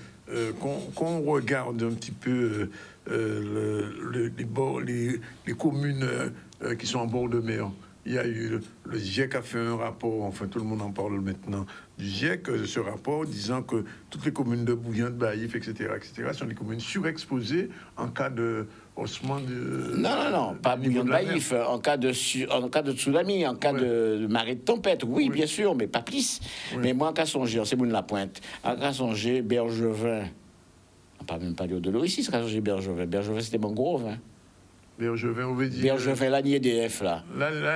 quand on regarde un petit peu les communes qui sont en bord de mer, il y a eu le GIEC a fait un rapport, enfin tout le monde en parle maintenant, du GIEC, ce rapport disant que toutes les communes de Bouillon, de Baïf, etc., sont des communes surexposées en cas de haussement de... Non, pas Bouillon de Baïf, en cas de tsunami, en cas de marée de tempête, oui, bien sûr, mais pas plus. Oui. Mais moi, en cas songer, c'est Boune la Pointe, en cas songer, Bergevin, pas même pas de l'eau ici, c'est cas songer Bergevin. Bergevin, c'était Mangrove, hein. Bergevin, on veut dire. Bergevin, l'année EDF, là.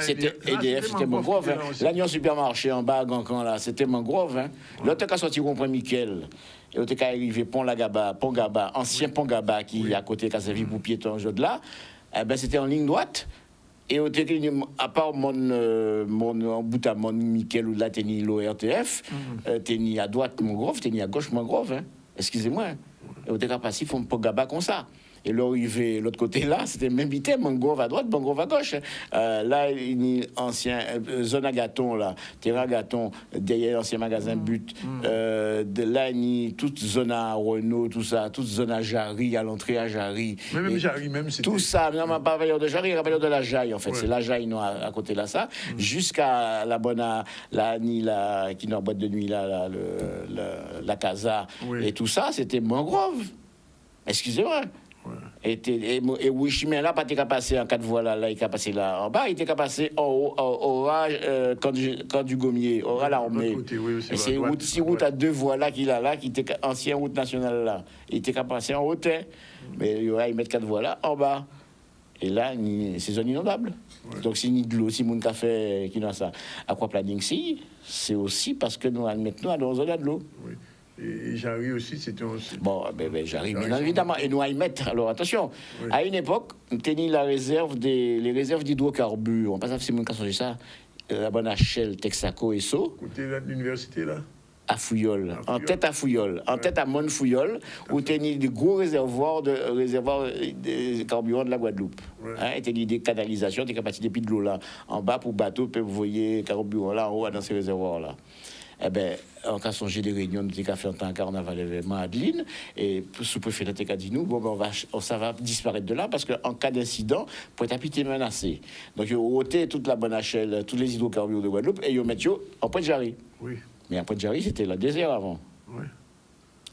C'était EDF, c'était Mangrove. Hein. L'agneau supermarché en bas, Gancan, là, c'était Mangrove. Hein. Ouais. L'autre a sorti, comprend Michael. Et l'autre a arrivé, Pont Gaba, ancien Pont Gaba, qui est à côté, qui a servi pour piéton, de là. Eh ben, c'était en ligne droite. Et à part mon bout à mon Michael, ou là, t'es ni l'ORTF, t'es ni à droite Mangrove, t'es ni à gauche Mangrove. Hein. Excusez-moi. Et l'autre a passé, Pont Gaba comme ça. Et là, arrivé l'autre côté là, c'était même vite, Mangrove à droite, Mangrove à gauche. Là, il y a ancien zone à Gâton, là, terrain à Gâton, derrière l'ancien magasin But. De là, il y a toute zone à Renault, tout ça, toute zone à Jarry, à l'entrée à Jarry. Même Jarry, même c'était... Tout ça, non, pas valeur de Jarry, la valeur de la Jaille, en fait. Ouais. C'est la Jaille, non, à côté là, ça. Jusqu'à la bonne, qui est en boîte de nuit, là, la Casa. Oui. Et tout ça, c'était Mangrove. Excusez-moi. Et oui, chemin là, pas qu'à passer en 4 voies là, il qu'à passer là en bas, il était qu'à passer en haut, quand du Gommier, aura l'armée. Et c'est route à 2 voies là qu'il a là, qui était ancienne route nationale là. Il était qu'à passer en haut, mais il y aura, ils mettent 4 voies là en bas. Et là, c'est zone inondable. Donc, si ni de l'eau, si mon café qui n'a ça, aquaplanning, si, c'est aussi parce que nous admettons à dans zone de l'eau. Et Jarry aussi, c'était aussi. Bon, Jarry, bien évidemment. Et nous, à y mettre. Alors, attention, à une époque, nous tenions les réserves d'hydrocarbures. On passe à mon cas sur ça. La bonne HL, Texaco et So. Côté de l'université, là? À Fouillol, en tête à Fouillol, en tête à Mont-Fouillol, où tenions des gros réservoirs de carburant de la Guadeloupe. Et tenions des canalisations, des capacités de l'eau là, en bas pour bateau, puis vous voyez carburant là, en haut, dans ces réservoirs là. Eh bien, en cas songer des réunions de café en temps carnaval événement à Adeline, et sous-préfet de TK dit nous, ça va disparaître de là parce qu'en cas d'incident, Pointe-à-Pitre est menacé. Donc, ils ont ôté toute la bonne HL, tous les hydrocarbures de Guadeloupe, et ils ont mis en Pointe-Jarry. Oui. Mais en Pointe-Jarry, c'était le désert avant. Oui.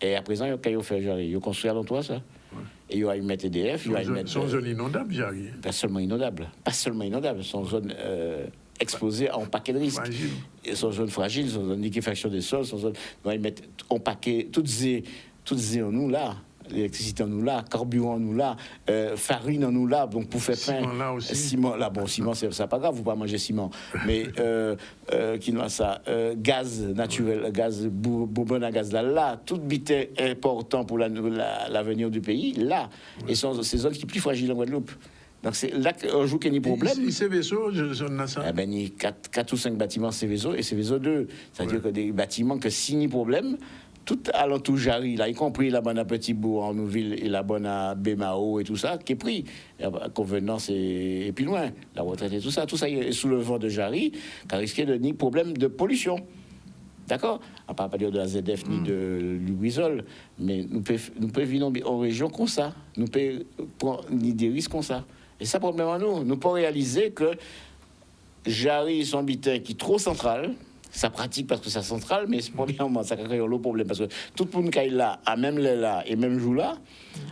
Et à présent, ils ont fait Jarry. Ils ont construit à l'endroit ça. Oui. Et ils ont mis EDF. Son zone inondable, Jarry. Pas seulement inondable. Son zone exposée en paquet de risques. Et son zone fragile, son zone liquéfaction des sols, son zone. Ils mettent en paquet, toutes ces en nous là. L'électricité en nous là, carburant en nous là, farine en nous là, donc pour faire pain. Ciment là aussi. Ciment là, bon, ciment c'est pas grave, vous pas manger ciment. Mais qui n'a ça, gaz naturel, gaz bourbon à gaz là, tout bité important pour l'avenir du pays là, et ces zones qui sont plus fragiles en Guadeloupe. Donc c'est là qu'on joue qu'il y a des problèmes. Ces vaisseaux, je n'ai ça. Eh ben, il y a 4 ou 5 bâtiments Céveso et Céveso 2. C'est-à-dire que des bâtiments que si ni problème, tout alentour Jarry, là, y compris la bonne à Petit-Bourg, en Nouville, et la bonne à Bémao et tout ça, qui est pris. Convenance et puis loin, la retraite et tout ça est sous le vent de Jarry, qui a risqué de ni problème de pollution. D'accord? On ne parle pas dire de la ZF ni de Louisol, mais nous pouvons vivre en région comme ça. Nous pouvons prendre des risques comme ça. Et ça, problème à nous. Nous pouvons réaliser que Jarry, son habitat qui est trop central, ça pratique parce que c'est central, mais premièrement, ça crée un autre problème parce que tout le monde qui est là, à même les là et même jour là,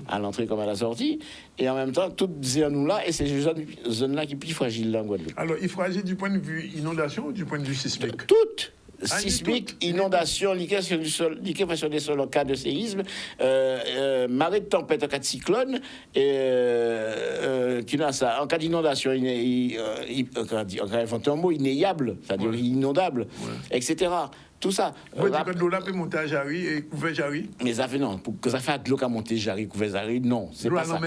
à l'entrée comme à la sortie, et en même temps, toutes ces nous là, et c'est ces zones-là qui sont plus fragiles là en Guadeloupe. Alors, il faut agir du point de vue inondation ou du point de vue sismique? Toutes! Sismique, inondation, liquéfaction des sols en cas de séisme, marée de tempête en cas de cyclone, et en cas d'inondation, on va inventer un mot, inayable, c'est-à-dire inondable, etc. Tout ça. Vous dites que de l'eau là peut monter à Jarry et couvert Jarry? Mais ça fait non. Pour que ça fasse de l'eau qui a monté Jarry, couvert Jarry, non. C'est pas ça.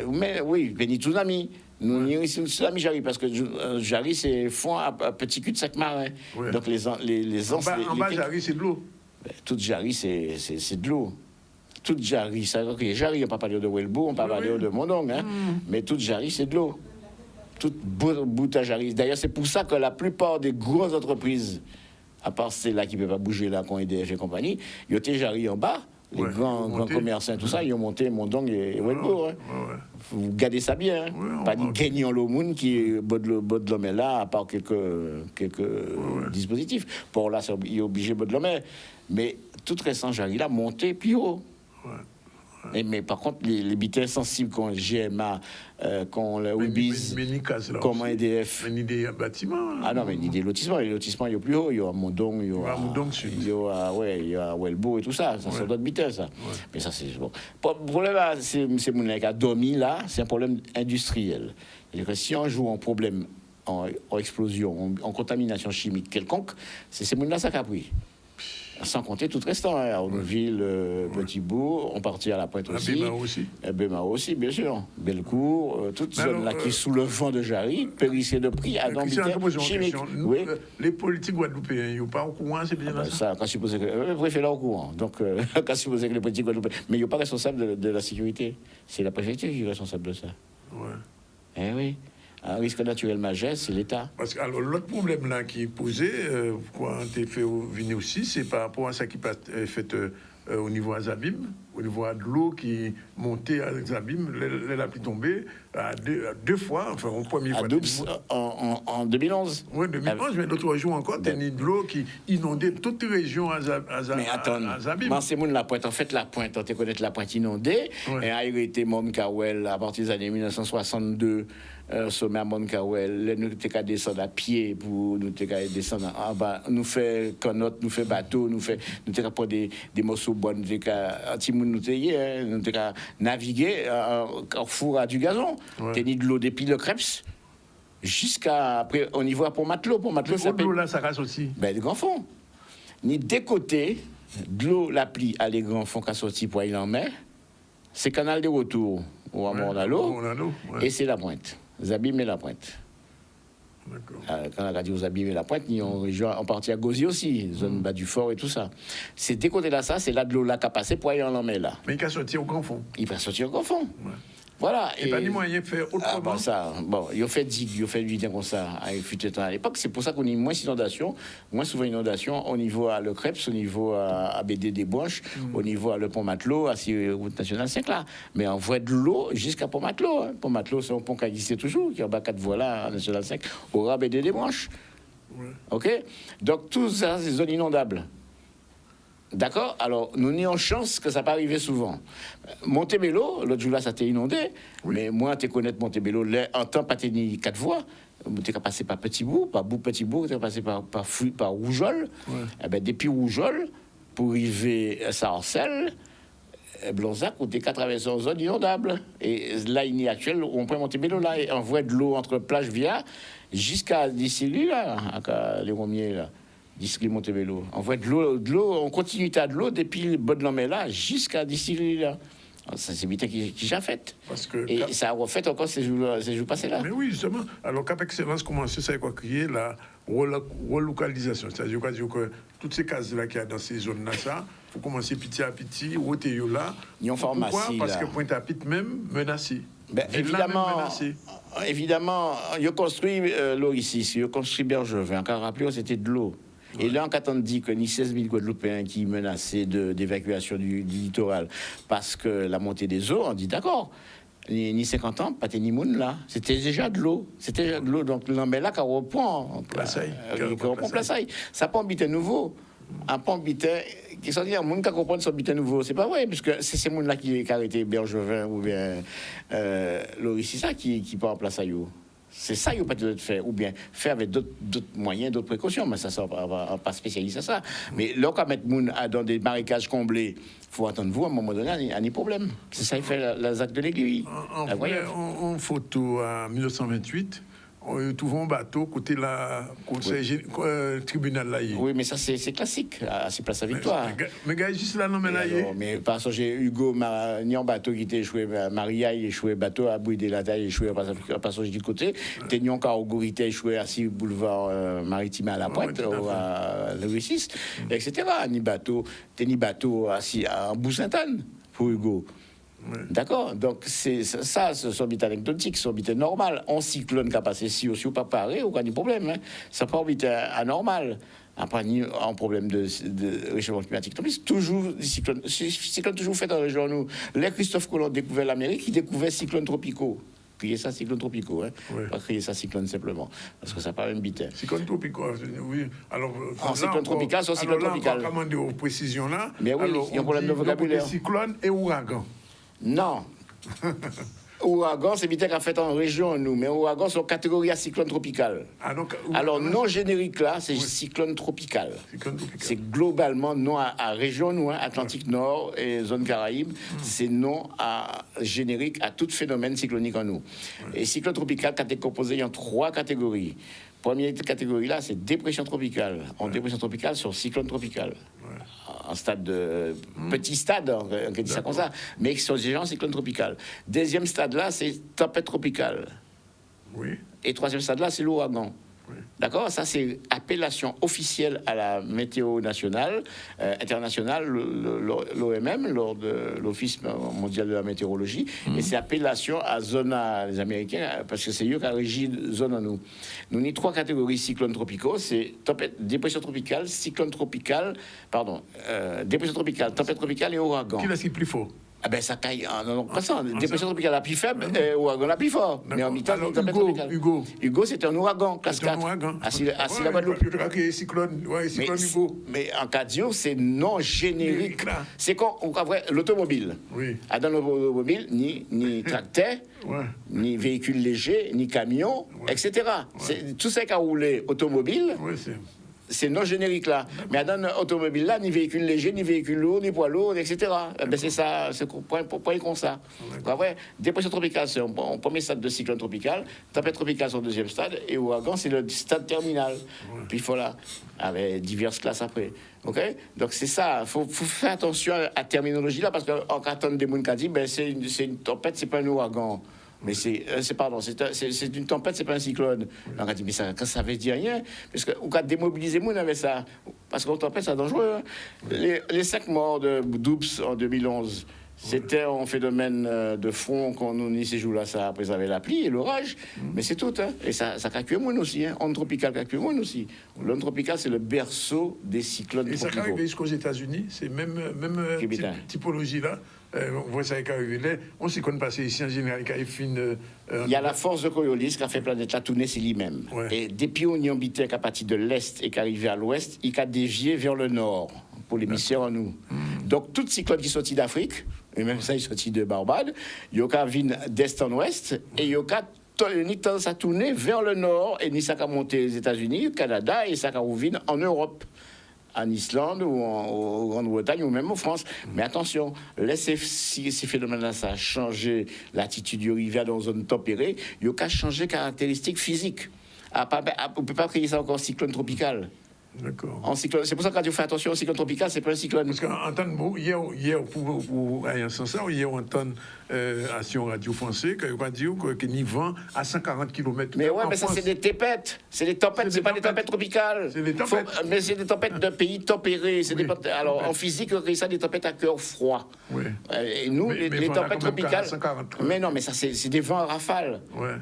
Mais oui, Béni Tsunami. Nous n'y ici Tsunami Jarry parce que Jarry c'est fond à petit cul-de-sac marin. Ouais. Donc les en bas Jarry c'est de l'eau. Toute Jarry c'est de l'eau. Toute Jarry, ça okay, Jarry on peut pas dire de Welbo, on peut pas dire de Mondong, hein. Mais toute Jarry c'est de l'eau. Toute bout à Jarry. D'ailleurs c'est pour ça que la plupart des grosses entreprises, à part celles-là qui ne peuvent pas bouger là, comme EDF et compagnie, ils ont Jarry en bas. Les grands commerçants et tout ça, ils ont monté Mondong et Welbourg. Vous gardez ça bien. Pas ni gagnant le monde qui est Baudelhomme là, à part quelques dispositifs. Pour là, il est obligé Baudelhomme. Mais tout récent, Jarry là, monté plus haut. Mais par contre, les bitins sensibles qu'on GMA, qu'on le Wibis, comme EDF. Mais ni des bâtiments. Ah non, mais ni des lotissements. Les lotissements, il y a plus haut. Il y a Mondong, il y a Mondong Sud. Il y a Welbo et tout ça. Ça sont d'autres bitins, ça. Mais ça, c'est bon. Le problème, c'est mon qui a dormi là, c'est un problème industriel. C'est-à-dire que si on joue un problème en explosion, en contamination chimique quelconque, c'est mon là ça qu'a pris. Sans compter tout restant, hein, Arnouville, Petit-Bourg, on partit à la Pointe aussi. Bémao aussi, bien sûr. Bellecour, toute zone là qui est sous le vent de Jarry, périssait de prix à d'ambitants chimiques. Oui. Les politiques guadeloupéens, ils sont pas au courant, c'est bien ça. Quand supposé que le préfet est au courant. Donc, quand supposé que les politiques guadeloupéens, mais ils sont pas responsables de la sécurité. C'est la préfecture qui est responsable de ça. Ouais. Eh oui. Un risque naturel majeur, c'est l'État. Parce que alors l'autre problème là qui est posé, pourquoi on t'a fait venir aussi, c'est par rapport à ça qui est fait au niveau Azabim, au niveau de l'eau qui montait à l'abîme, la pluie tombée deux fois, enfin, en premier à fois. Doubs, en 2011. Oui, 2011, mais l'autre jour encore, il y a de l'eau qui inondait toute la région à Mais attends, c'est mon la pointe. En fait, la pointe, on te connaît la pointe inondée. Et a été Moncawel à partir des années 1962. Sommet à Moncawel, nous avons descendre à pied pour nous descendre en bas. Nous fait canotte, nous fait bateau, nous avons prendre des morceaux de bois, nous avons naviguer en four à du gazon. Tenir de l'eau depuis le Creps jusqu'à après au niveau à Pont-Matelot. Pont-Matelot, ça l'eau là, ça rase aussi. Ben, de grands fonds. Ni des côtés, de l'eau, la pluie, à les grands fonds qui a sorti pour aller en mer, c'est canal de retour au Amordalo, et c'est la pointe. Zabim et la pointe. Quand on a dit aux Zabim et la pointe, on partit à Gauzy aussi, zone bas du fort et tout ça. C'est des côtés là, ça, c'est là de l'eau là qui a passé pour aller en mer là. Mais il va sortir au grand fond. Il va sortir au grand fond. Voilà. Et pas ni moyen de faire autrement. Il a fait digue, il a fait du temps comme ça, à l'époque. C'est pour ça qu'on a moins souvent inondation au niveau à Le Creps, au niveau à BD des Branches, au niveau à Le Pont-Matelot, à la route nationale 5 là. Mais on voit de l'eau jusqu'à Pont-Matelot. Hein. Pont-Matelot, c'est un pont qui existe toujours, qui est en bas 4 voies là, à nationale 5, au BD des Branches. OK? Donc, tout ça, c'est zone inondable. D'accord? Alors, nous n'ayons chance que ça pas arriver souvent. Montebello, l'autre jour là, ça t'est inondé, mais moi, tu connais Montebello, en temps, pas t'es 4 voies. Tu es passé par Petit Bourg, tu es passé par Rougeole. Eh ben, depuis Rougeole, pour arriver à Sarcelles, Blonzac, où tu es qu'à traverser en zone inondable. Et là, il est actuel, on prend Montebello, là, et on voit de l'eau entre plage Via jusqu'à d'ici là, à les Romiers, là. D'ici Montebello. On voit de l'eau, on continue à de l'eau depuis le bas de l'homme là jusqu'à d'ici là. Ça, c'est bien qui j'ai fait. Et ça a refait encore ces jours passés là. Mais oui, justement. Alors, Cap Excellence commence à créer la relocalisation. C'est-à-dire que toutes ces cases-là qu'il y a dans ces zones-là, il faut commencer petit à petit, ôter là. Ils ont pharmacie. Pourquoi? Parce que Pointe-à-Pitre même menacé. Évidemment, ils ont construit l'Oricis, ils ont construit Bergevin. Quand rappelez-vous, c'était de l'eau. Et là, quand on dit que ni 16 000 Guadeloupéens qui menaçaient d'évacuation du littoral parce que la montée des eaux, on dit d'accord. Ni 50 ans, pas ni moun là. C'était déjà de l'eau. Donc l'embé là, qui reprend Plaçaille. Ça pas habiter nouveau. Un pas habiter qui sont dit, moun qui comprend son habiter nouveau. C'est pas vrai, puisque c'est ces moun là qui a arrêté Bergevin ou bien Loricis qui part en place à you. C'est ça qu'il faut peut-être faire, ou bien faire avec d'autres moyens, d'autres précautions, mais ça, on va pas spécialiser ça. Mais là, quand mettre moun dans des marécages comblés, il faut attendre vous, à un moment donné, il y a un problème. C'est ça, il fait la ZAC de l'aiguille. En photo, en 1928, on trouve un bateau côté la conseil tribunal là. Oui, mais ça c'est classique à ces places à Victoire. Mais gars, juste là non mais là. Mais par exemple, j'ai Hugo ni en bateau qui était échoué, Maria il échoué bateau à Bouille de la Taille échoué par son du côté. Tenion Cargo qui était échoué assis boulevard maritime à la Pointe à Louis VI, etc. Ni bateau assis à Bout-Sainte-Anne pour Hugo. D'accord, donc c'est ça, ce sont des anecdotiques, ce sont des normal. On cyclone qui a passé si aussi ou pas pareil, ou pas de problème. Hein. Ça pas habiter anormal. Après, un problème de réchauffement climatique. Donc, c'est toujours des cyclones. Cyclone toujours fait dans la région. Nous, les Christophe Colomb découvert l'Amérique, il découvrait cyclones tropicaux. Crier ça cyclone tropicaux, hein. Pas crier ça cyclone simplement, parce que ça pas même bité. Cyclone tropicaux, oui. Alors, cyclone tropical, c'est cyclone tropical. On va commander aux précisions là. Mais oui, il y a un problème de vocabulaire. Cyclone et ouragan. Non. Ouragan, c'est bien qu'en fait en région, nous, mais ouragan, c'est en catégorie à cyclone tropical. Alors, non générique là, c'est cyclone tropical. C'est globalement non à région, nous, hein, Atlantique Nord et zone Caraïbe, c'est non à générique à tout phénomène cyclonique en nous. Et cyclone tropical, composé en 3 catégories. Première catégorie là, c'est dépression tropicale. En dépression tropicale sur cyclone tropical. Un stade de petit stade, on dit ça comme ça, mais qui sont déjà en cyclone tropical. Deuxième stade là, c'est tempête tropicale. Oui. Et troisième stade là, c'est l'ouragan. D'accord? Ça, c'est appellation officielle à la météo nationale, internationale, l'OMM, l'Office mondial de la météorologie. Et c'est appellation à zone à les Américains, parce que c'est eux qui régissent zone à nous. Nous avons 3 catégories cyclones tropicaux. C'est dépression tropicale, cyclone tropical, dépression tropicale, tempête tropicale et ouragan. Qui est-ce qui est plus fort? Ah ben ça caille en passant. Dépression tropicale la plus faible et ouragan la plus fort. Mais en mi-temps, Hugo, c'est un ouragan, classe 4. Assis la Guadeloupe. Mais en Cadio, c'est non générique. C'est quand on voit l'automobile. Dans l'automobile, ni tracteur, ni véhicule léger, ni camion, etc. Tout ça qui a roulé automobile. C'est non générique là. Mais dans l'automobile là, ni véhicule léger, ni véhicule lourd, ni poids lourd, etc. Ben c'est ça, c'est point comme ça. Après, dépression tropicale, c'est un premier stade de cyclone tropical. Tempête tropicale, c'est le deuxième stade. Et ouragan, c'est le stade terminal. Puis il faut là, avec diverses classes après. OK? Donc c'est ça. Il faut faire attention à la terminologie là, parce qu'en cas des gens qui disent, ben, c'est une tempête, c'est pas un ouragan. Mais c'est une tempête, c'est pas un cyclone. On a dit, mais ça veut dire rien. Parce qu'on a démobilisé moun avec ça. Parce qu'une tempête, c'est dangereux. Hein. Les 5 morts de Doups en 2011, c'était un phénomène de front qu'on nous dit ces jours-là, ça après avait la pluie et l'orage. Mais c'est tout. Hein. Et ça calcule moins aussi. Hein. Onde tropicale calcule moins aussi. L'onde tropicale, c'est le berceau des cyclones tropicaux. Et ça arrive jusqu'aux États-Unis, c'est même typologie-là. On voit ça qui arrive là. On s'y connaît passé ici en général. Il y a la force de Coriolis qui a fait planète la tourner, c'est lui-même. Et depuis on y habitait qu'à partir de l'est et qu'arrivait à l'ouest, il a dévié vers le nord pour l'émissaire en nous. Donc tout cyclone qui sortit d'Afrique, et même ça il sortit de Barbade, il y a d'est en ouest et il y a ni tendance à tourner vers le nord et ni ça a monté aux États-Unis, au Canada et ça a ouvert en Europe. En Islande ou en Grande-Bretagne ou même en France. Mais attention, ces phénomènes-là, ça a changé l'attitude du rivière dans une zone tempérée, il a changé caractéristiques physiques. On ne peut pas créer ça encore cyclone tropical. D'accord. C'est pour ça que quand on fait attention au cyclone tropical, c'est pas un cyclone. Parce qu'en temps de mots, hier, pour aller en sens, hier, on entend à Sion Radio Français qu'on va dire que ni vent à 140 km. Mais ouais, mais ça, c'est des tempêtes. C'est des tempêtes, c'est pas des tempêtes tropicales. C'est des tempêtes. Mais c'est des tempêtes de pays tempérés. Alors, en physique, on ça des tempêtes à cœur froid. Oui. Et nous, les tempêtes tropicales. Mais non, mais ça, c'est des vents à rafales. Ouais.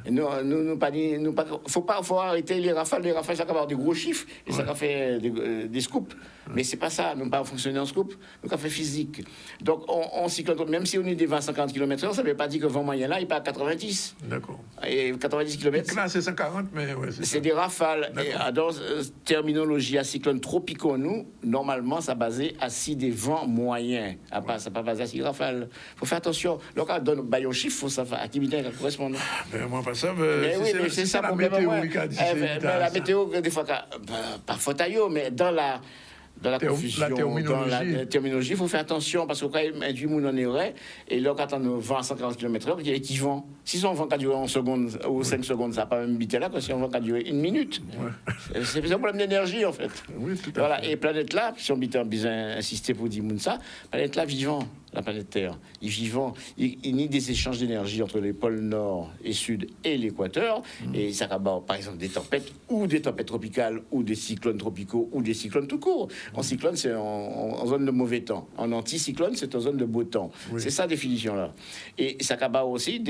Faut arrêter les rafales. Les rafales, ça va avoir des gros chiffres. Et ça va faire des scoops. Mais c'est pas ça. Nous ne pas fonctionner en scoop. Nous, on fait physique. Donc, on cyclone, même si on est des 20-50 km/h, ça ne veut pas dire que le vent moyen là, il part à 90. D'accord. Et 90 km. Là, c'est 140, mais ouais, c'est des rafales. Et dans terminologie à cyclone tropicaux, nous, normalement, ça basé à des vents moyens. Ça pas basé à 6 rafales. Il faut faire attention. Donc, on donne un chiffre, il faut savoir à qui ça correspond. Moi, pas ça. C'est ça la météo. La météo, des fois, pas faute à eux, mais dans la confusion, dans la terminologie, il faut faire attention parce que quand il y a du monde en erreur, et là, quand on a 20 140 km/h, il y a qui vont. Si on vent qui a duré 11 secondes ou 5 secondes, ça n'a pas même bité là, que si on vent qui a duré 1 minute. C'est un problème d'énergie, en fait. Oui, tout à voilà. fait. Et planète là, si on a besoin d'insister pour dire ça, planète là vivant. La planète Terre, il vivant, il y a des échanges d'énergie entre les pôles nord et sud et l'équateur, et ça va par exemple des tempêtes tropicales ou des cyclones tropicaux ou des cyclones tout court. En cyclone, c'est en zone de mauvais temps. En anticyclone, c'est en zone de beau temps. Oui. C'est sa définition là. Et ça va aussi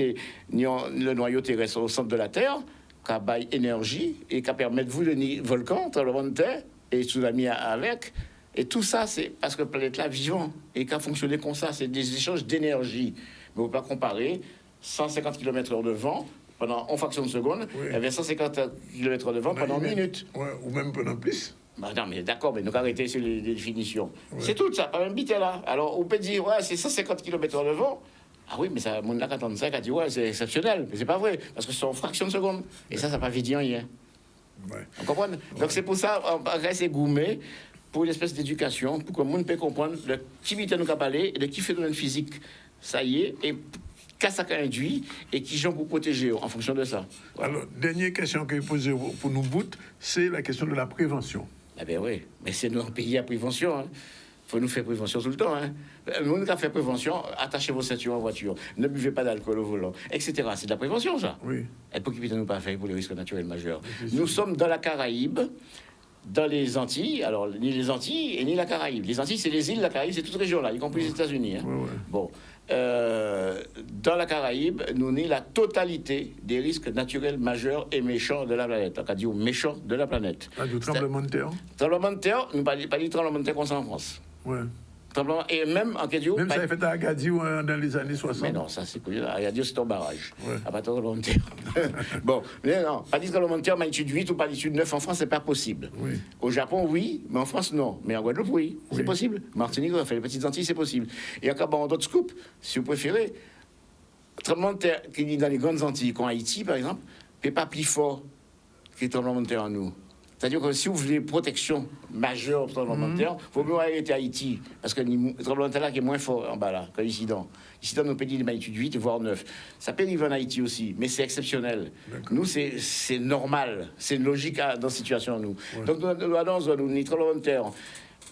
le noyau terrestre au centre de la Terre, qui a énergie et qui permet de vous le volcan, tremblement de terre et tsunami avec. Et tout ça, c'est parce que la planète là vivant et qu'a fonctionné comme ça, c'est des échanges d'énergie. Mais on ne peut pas comparer 150 km/h de vent en fraction de seconde avec 150 km/h de vent pendant 1 minute. Ouais, ou même pendant plus. Bah non, mais d'accord, mais nous arrêtons sur les définitions. Ouais. C'est tout ça, pas même bité là. Alors on peut dire, ouais, c'est 150 km/h de vent. Ah oui, mais ça, mon là, 45 a dit, ouais, c'est exceptionnel. Mais c'est pas vrai, parce que c'est en fraction de seconde. Et ça pas dit rien. Ouais. On comprend? Donc c'est pour ça, on reste gourmet. Pour une espèce d'éducation, pour que le monde puisse comprendre de qui vient nous parler et de qui phénomène physique, ça y est, et qu'est-ce que ça induit et qui gens pour protéger en fonction de ça. Voilà. Alors, dernière question que je pose pour nous, c'est la question de la prévention. Ah ben oui, mais c'est notre pays à prévention. Hein. faut nous faire prévention tout le temps. Hein. Nous, on a fait prévention, attachez vos ceintures en voiture, ne buvez pas d'alcool au volant, etc. C'est de la prévention, ça. Oui. Et pour qui nous pas fait pour les risques naturels majeurs. Nous sommes dans la Caraïbe, dans les Antilles, alors ni les Antilles et ni la Caraïbe. Les Antilles, c'est les îles, la Caraïbe, c'est toute région-là, y compris les États-Unis. Hein. Oui. Bon. Dans la Caraïbe, nous avons la totalité des risques naturels majeurs et méchants de la planète. On a dit méchants de la planète. Pas du tremblement de terre. Tremblement de terre, nous ne pas du tremblement de terre qu'on sent en France. Ouais. Et même en Kédio. Même ça a fait à Agadir dans les années 60. Mais non, ça c'est cool. Agadir, c'est un barrage. Ouais. À pas de tremblement de terre. Bon, mais non, pas de tremblement de terre, magnitude 8 ou magnitude 9 en France, c'est pas possible. Oui. Au Japon, oui, mais en France, non. Mais en Guadeloupe, oui, c'est possible. Martinique, on fait les petites Antilles, c'est possible. Et encore, bon, d'autres scoops, si vous préférez, tremblement de terre qui est dans les grandes Antilles, comme Haïti, par exemple, n'est pas plus fort que le tremblement de terre en nous. C'est-à-dire que si vous voulez protection majeure pour le tremblement de terre, il faut mieux arrêter Haïti. Parce que le tremblement de terre là qui est moins fort en bas là, que l'incident. Ici, dans nos pays, de magnitude 8, voire 9. Ça peut arriver en Haïti aussi, mais c'est exceptionnel. Nous, c'est normal. C'est logique dans la situation, nous. Ouais. Donc, nous avons ni tremblement de terre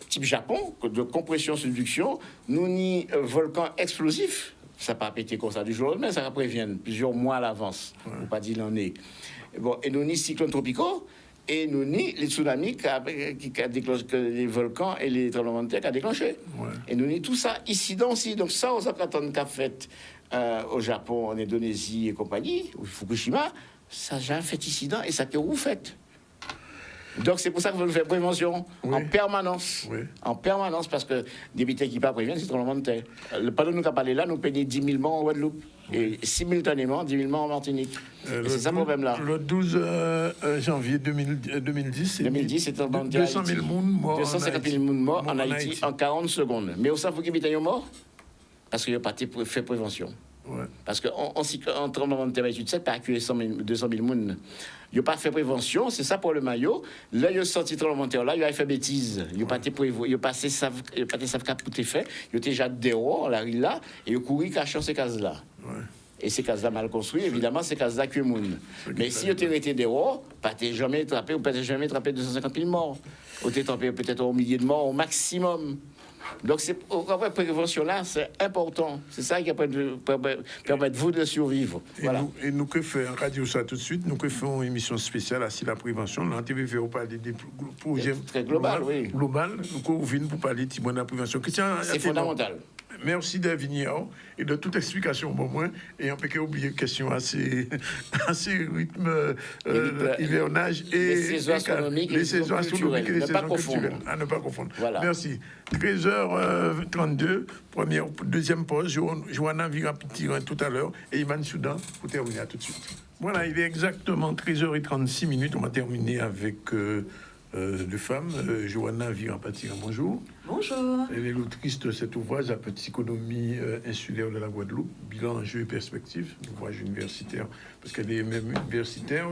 type Japon, de compression-subduction, nous ni volcan explosif. Ça n'a pas pété comme ça du jour au lendemain, ça prévient plusieurs mois à l'avance. Ouais. Pour pas dire l'année. Bon, et nous ni cyclones tropicaux. Et nous ni les tsunamis qui a déclenché, que les volcans et les tremblements de terre qui a déclenché. Ouais. Et nous ni tout ça ici aussi. Donc ça, aux attentes qu'a fait au Japon, en Indonésie et compagnie, ou Fukushima, ça j'ai fait ici et ça que vous faites. Donc c'est pour ça que vous faire prévention en permanence. Oui. En permanence, parce que des bêtises qui pas préviennent, c'est tremblement de terre. Pendant que nous avons parlé là, nous payons 10 000 morts en Guadeloupe. Et simultanément, 10 000 morts en Martinique. C'est ça le problème-là. Le 12 janvier 2010, 2010, c'est 200 000 morts. 250 000 morts en Haïti en 40 secondes. Mais au savez-vous qu'il y a morts? Parce qu'il n'y a pas fait prévention. Ouais. Parce qu'en tremblement de terre, tu sais, pas accueillir 200 000 personnes. Il n'a pas fait prévention, c'est ça pour le maillot. Là, il a sorti tremblement de terre, là, il a fait bêtise. Il n'a pas savent qu'à tout est fait. Il a déjà dehors, là, et il a couru cachant ces cases-là. Ouais. Et ces cases-là mal construites, évidemment, ces cases-là que monde. Mais si il a été dehors, pas jamais attrapé, ou peut-être jamais attrapé 250 000 morts. Ou peut-être au millier de morts au maximum. Donc, la prévention-là, c'est important. C'est ça qui permet de vous de survivre. Voilà. Et nous que faisons, radio ça tout de suite, nous que faisons une émission spéciale sur la prévention. Là, TV fait parler des projets très global, oui. Global, nous venons pour parler de la prévention. C'est fondamental. Merci David et de toute explication pour moi. Et on peut pas oublier une question assez rythme hivernage et les saisons astronomiques et les saisons culturelles. À ne pas confondre. Voilà. Merci. 13h32, deuxième pause. Johanna Vira-Petit-Rhin tout à l'heure et Iman Soudan pour terminer. À tout de suite. Voilà, il est exactement 13h36. On va terminer avec deux femmes. Johanna Vira-Petit-Rhin, bonjour. Bonjour. Elle est l'autrice de cet ouvrage, La petite économie insulaire de la Guadeloupe, bilan, enjeux et perspectives, ouvrage universitaire, parce qu'elle est même universitaire,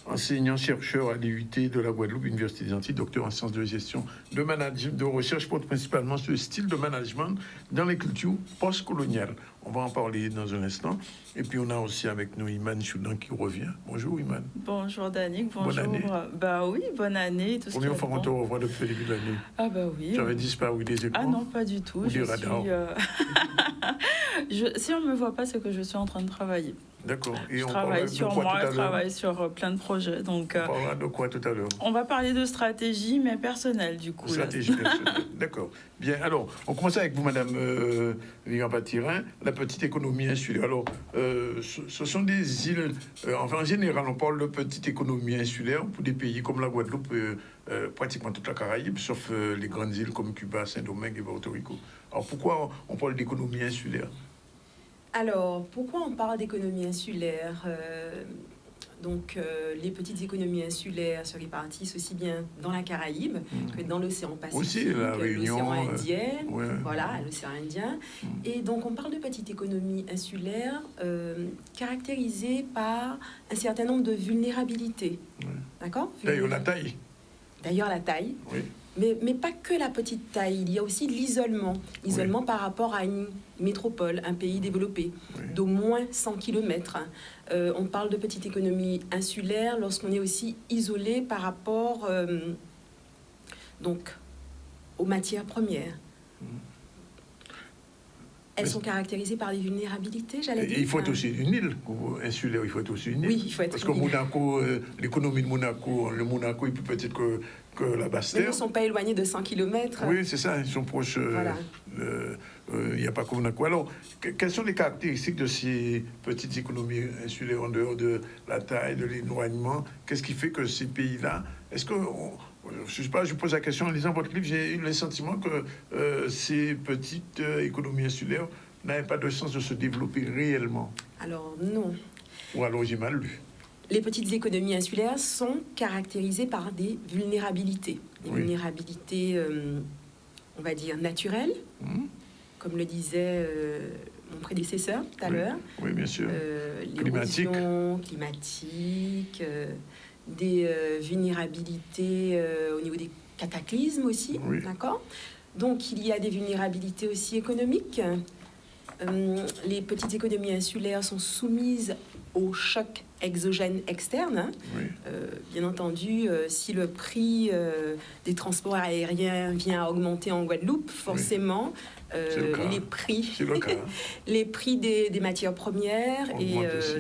enseignant-chercheur à l'IUT de la Guadeloupe, Université des Antilles, docteur en sciences de gestion, de management, de recherche, porte principalement sur le style de management dans les cultures post-coloniales. On va en parler dans un instant. Et puis on a aussi avec nous Iman Choudan qui revient. Bonjour Iman. Bonjour Danick, bonjour. Bonne année. Bah oui, bonne année. Première fois qu'on te revoit depuis le début de l'année. Ah bah oui. J'avais disparu des écrans. Ah non, pas du tout. Ou des radars. Si on ne me voit pas, c'est que je suis en train de travailler. D'accord. Et je travaille sur moi, je travaille sur plein de projets. Donc, on parlera de quoi tout à l'heure? On va parler de stratégie, mais personnelle du coup. Stratégie personnelle, d'accord. Bien, alors, on commence avec vous, Madame Vira-Petit-Rhin, la petite économie insulaire. Alors, ce sont des îles, en général, on parle de petite économie insulaire pour des pays comme la Guadeloupe, pratiquement toute la Caraïbe, sauf les grandes îles comme Cuba, Saint-Domingue et Porto Rico. Alors, pourquoi on parle d'économie insulaire? Alors, pourquoi on parle d'économie insulaire? Les petites économies insulaires se répartissent aussi bien dans la Caraïbe que dans l'océan Pacifique, aussi la Réunion, l'océan Indien, l'océan Indien. Et donc, on parle de petites économies insulaires caractérisées par un certain nombre de vulnérabilités. D'accord? D'ailleurs, la taille. D'ailleurs, la taille. Oui. Mais pas que la petite taille, il y a aussi de l'isolement. L'isolement par rapport à une métropole, un pays développé, d'au moins 100 km. On parle de petite économie insulaire lorsqu'on est aussi isolé par rapport aux matières premières, Elles sont caractérisées par des vulnérabilités, j'allais dire. Il faut être aussi une île insulaire, il faut être aussi une île. Oui, il faut être parce une que île. Monaco, l'économie de Monaco, le Monaco, il peut peut-être que la Mais Basse-Terre. ils ne sont pas éloignés de 100 km. Oui, c'est ça, ils sont proches. Voilà. Il n'y a pas que Monaco. Alors, quelles sont les caractéristiques de ces petites économies insulaires en dehors de la taille, de l'éloignement? Qu'est-ce qui fait que ces pays-là, est-ce que je sais pas, je pose la question en lisant votre livre, j'ai eu le sentiment que ces petites économies insulaires n'avaient pas de chance de se développer réellement. Alors non. Ou alors j'ai mal lu. Les petites économies insulaires sont caractérisées par des vulnérabilités. Des Oui. vulnérabilités, on va dire, naturelles, comme le disait mon prédécesseur tout à l'heure. Oui, bien sûr. L'érosion climatique, des vulnérabilités au niveau des cataclysmes aussi, Oui. d'accord? Donc il y a des vulnérabilités aussi économiques. Les petites économies insulaires sont soumises aux chocs exogènes externes. Hein. Oui. Bien entendu, si le prix des transports aériens vient à augmenter en Guadeloupe, forcément, C'est le cas. les prix, C'est le cas. les prix des matières premières et Augmente aussi.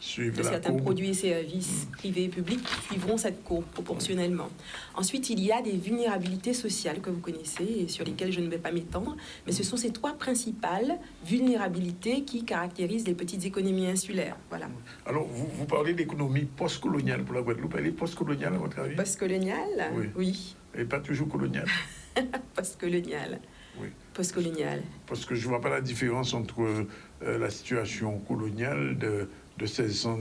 Suivre de la certains courbe. produits et services privés et publics suivront cette courbe proportionnellement. Ensuite, il y a des vulnérabilités sociales que vous connaissez et sur lesquelles je ne vais pas m'étendre, mais ce sont ces trois principales vulnérabilités qui caractérisent les petites économies insulaires. Voilà. Alors, vous parlez d'économie post-coloniale pour la Guadeloupe. Elle est post-coloniale, à votre avis? Postcoloniale? Oui. Oui. Elle n'est pas toujours coloniale. Postcoloniale. Oui. Postcoloniale. Parce que je ne vois pas la différence entre la situation coloniale de 1600,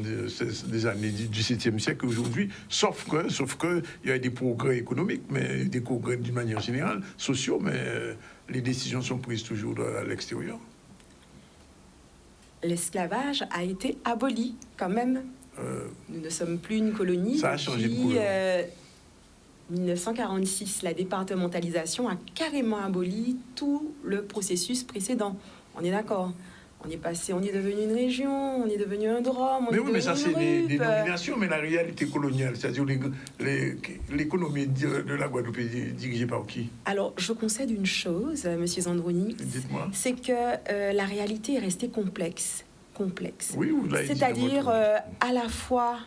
des années du XVIIe siècle aujourd'hui, sauf que il y a des progrès économiques, mais des progrès d'une manière générale, sociaux, mais les décisions sont prises toujours à l'extérieur. L'esclavage a été aboli quand même. Nous ne sommes plus une colonie. Ça a changé depuis, beaucoup. 1946, la départementalisation a carrément aboli tout le processus précédent. On est d'accord. On est devenu une région, on est devenu un drôme, on est devenu Mais ça, c'est des une rupe. nominations, mais la réalité coloniale, c'est-à-dire l'économie de la Guadeloupe est dirigée par qui? Alors, je concède une chose, Monsieur Zandroni, Dites-moi. c'est que la réalité est restée complexe. Oui, vous l'avez dit dans C'est-à-dire votre- à la fois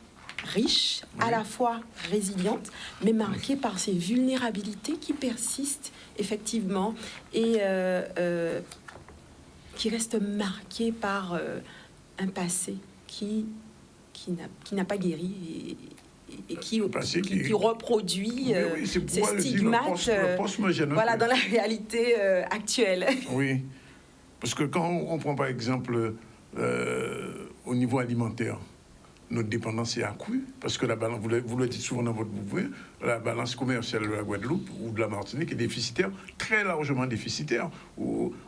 riche, à Oui. la fois résiliente, mais marquée par ces vulnérabilités qui persistent effectivement et qui restent marquées par un passé qui n'a pas guéri et qui reproduit Oui, c'est ces pourquoi je dis stigmates le post-moderne. voilà, dans la réalité actuelle. Oui, parce que quand on prend par exemple au niveau alimentaire, notre dépendance est accrue, parce que la balance, vous le dites souvent dans votre bouquin, la balance commerciale de la Guadeloupe ou de la Martinique est déficitaire, très largement déficitaire.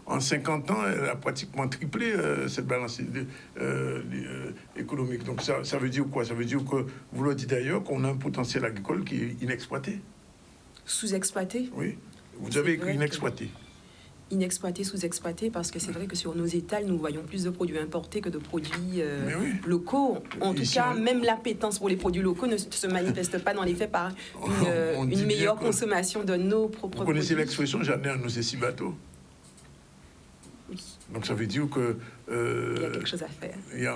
En 50 ans, elle a pratiquement triplé cette balance économique. Donc ça veut dire quoi? Ça veut dire que, vous le dites d'ailleurs, qu'on a un potentiel agricole qui est inexploité. Sous-exploité. Oui, vous avez écrit vrai que- inexploité. Inexploité, sous-exploité, parce que c'est vrai que sur nos étals, nous voyons plus de produits importés que de produits Mais oui. locaux. En tout Ici, cas, on- même l'appétence pour les produits locaux ne se manifeste pas dans les faits par On dit une bien meilleure que- consommation de nos propres Vous connaissez produits. l'expression « jardin nous c'est six bateaux ». Donc ça veut dire que Il y a quelque chose à faire. il y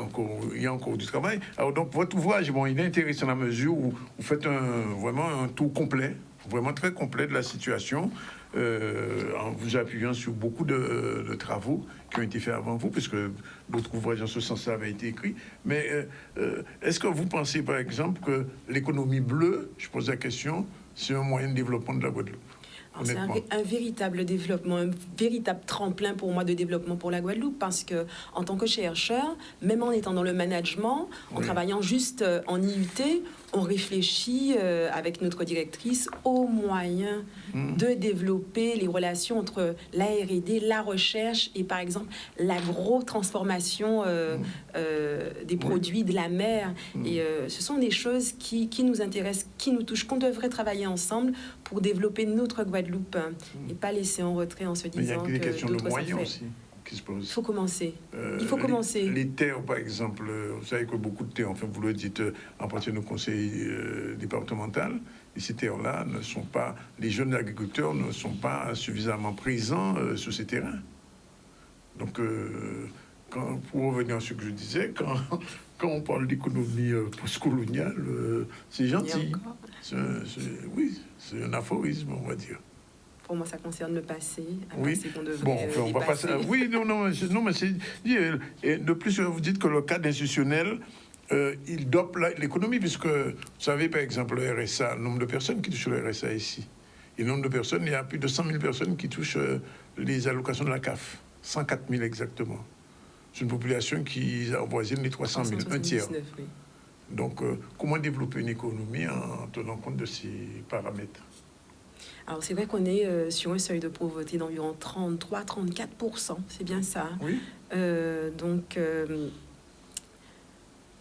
a encore du travail. Alors donc votre ouvrage, bon, il est intéressant dans la mesure où vous faites vraiment un tour complet, vraiment très complet de la situation, en vous appuyant sur beaucoup de travaux qui ont été faits avant vous, puisque d'autres ouvrages en ce sens-là avaient été écrits. Mais est-ce que vous pensez, par exemple, que l'économie bleue, je pose la question, c'est un moyen de développement de la Guadeloupe? Alors, c'est Honnêtement. un véritable développement, un véritable tremplin pour moi de développement pour la Guadeloupe, parce que en tant que chercheur, même en étant dans le management, en Oui. travaillant juste en IUT, on réfléchit avec notre directrice aux moyens de développer les relations entre la R&D, la recherche et par exemple l'agro-transformation des produits de la mer. Et ce sont des choses qui nous intéressent, qui nous touchent, qu'on devrait travailler ensemble pour développer notre Guadeloupe et pas laisser en retrait en se Mais il y a disant des que questions de d'autres sont moyens faits. aussi. qui se pose. Il faut commencer. Il faut commencer. Les terres, par exemple, vous savez que beaucoup de terres, enfin vous le dites, appartiennent au conseil départemental. Et ces terres-là ne sont pas, les jeunes agriculteurs ne sont pas suffisamment présents sur ces terrains. Donc, pour revenir à ce que je disais, quand on parle d'économie postcoloniale, c'est gentil. Oui, c'est un aphorisme, on va dire. Pour moi, ça concerne le passé. Oui. Qu'on devrait bon, enfin, on va pas. Oui, non, mais c'est. Et de plus, vous dites que le cadre institutionnel, il dope l'économie, puisque vous savez, par exemple, le RSA, le nombre de personnes qui touchent le RSA ici. Et le nombre de personnes, il y a plus de 100 000 personnes qui touchent les allocations de la CAF. 104 000 exactement. C'est une population qui avoisine les 300 000, un tiers. Oui. Donc, comment développer une économie en tenant compte de ces paramètres? Alors, c'est vrai qu'on est sur un seuil de pauvreté d'environ 33-34%, c'est bien ça. Oui.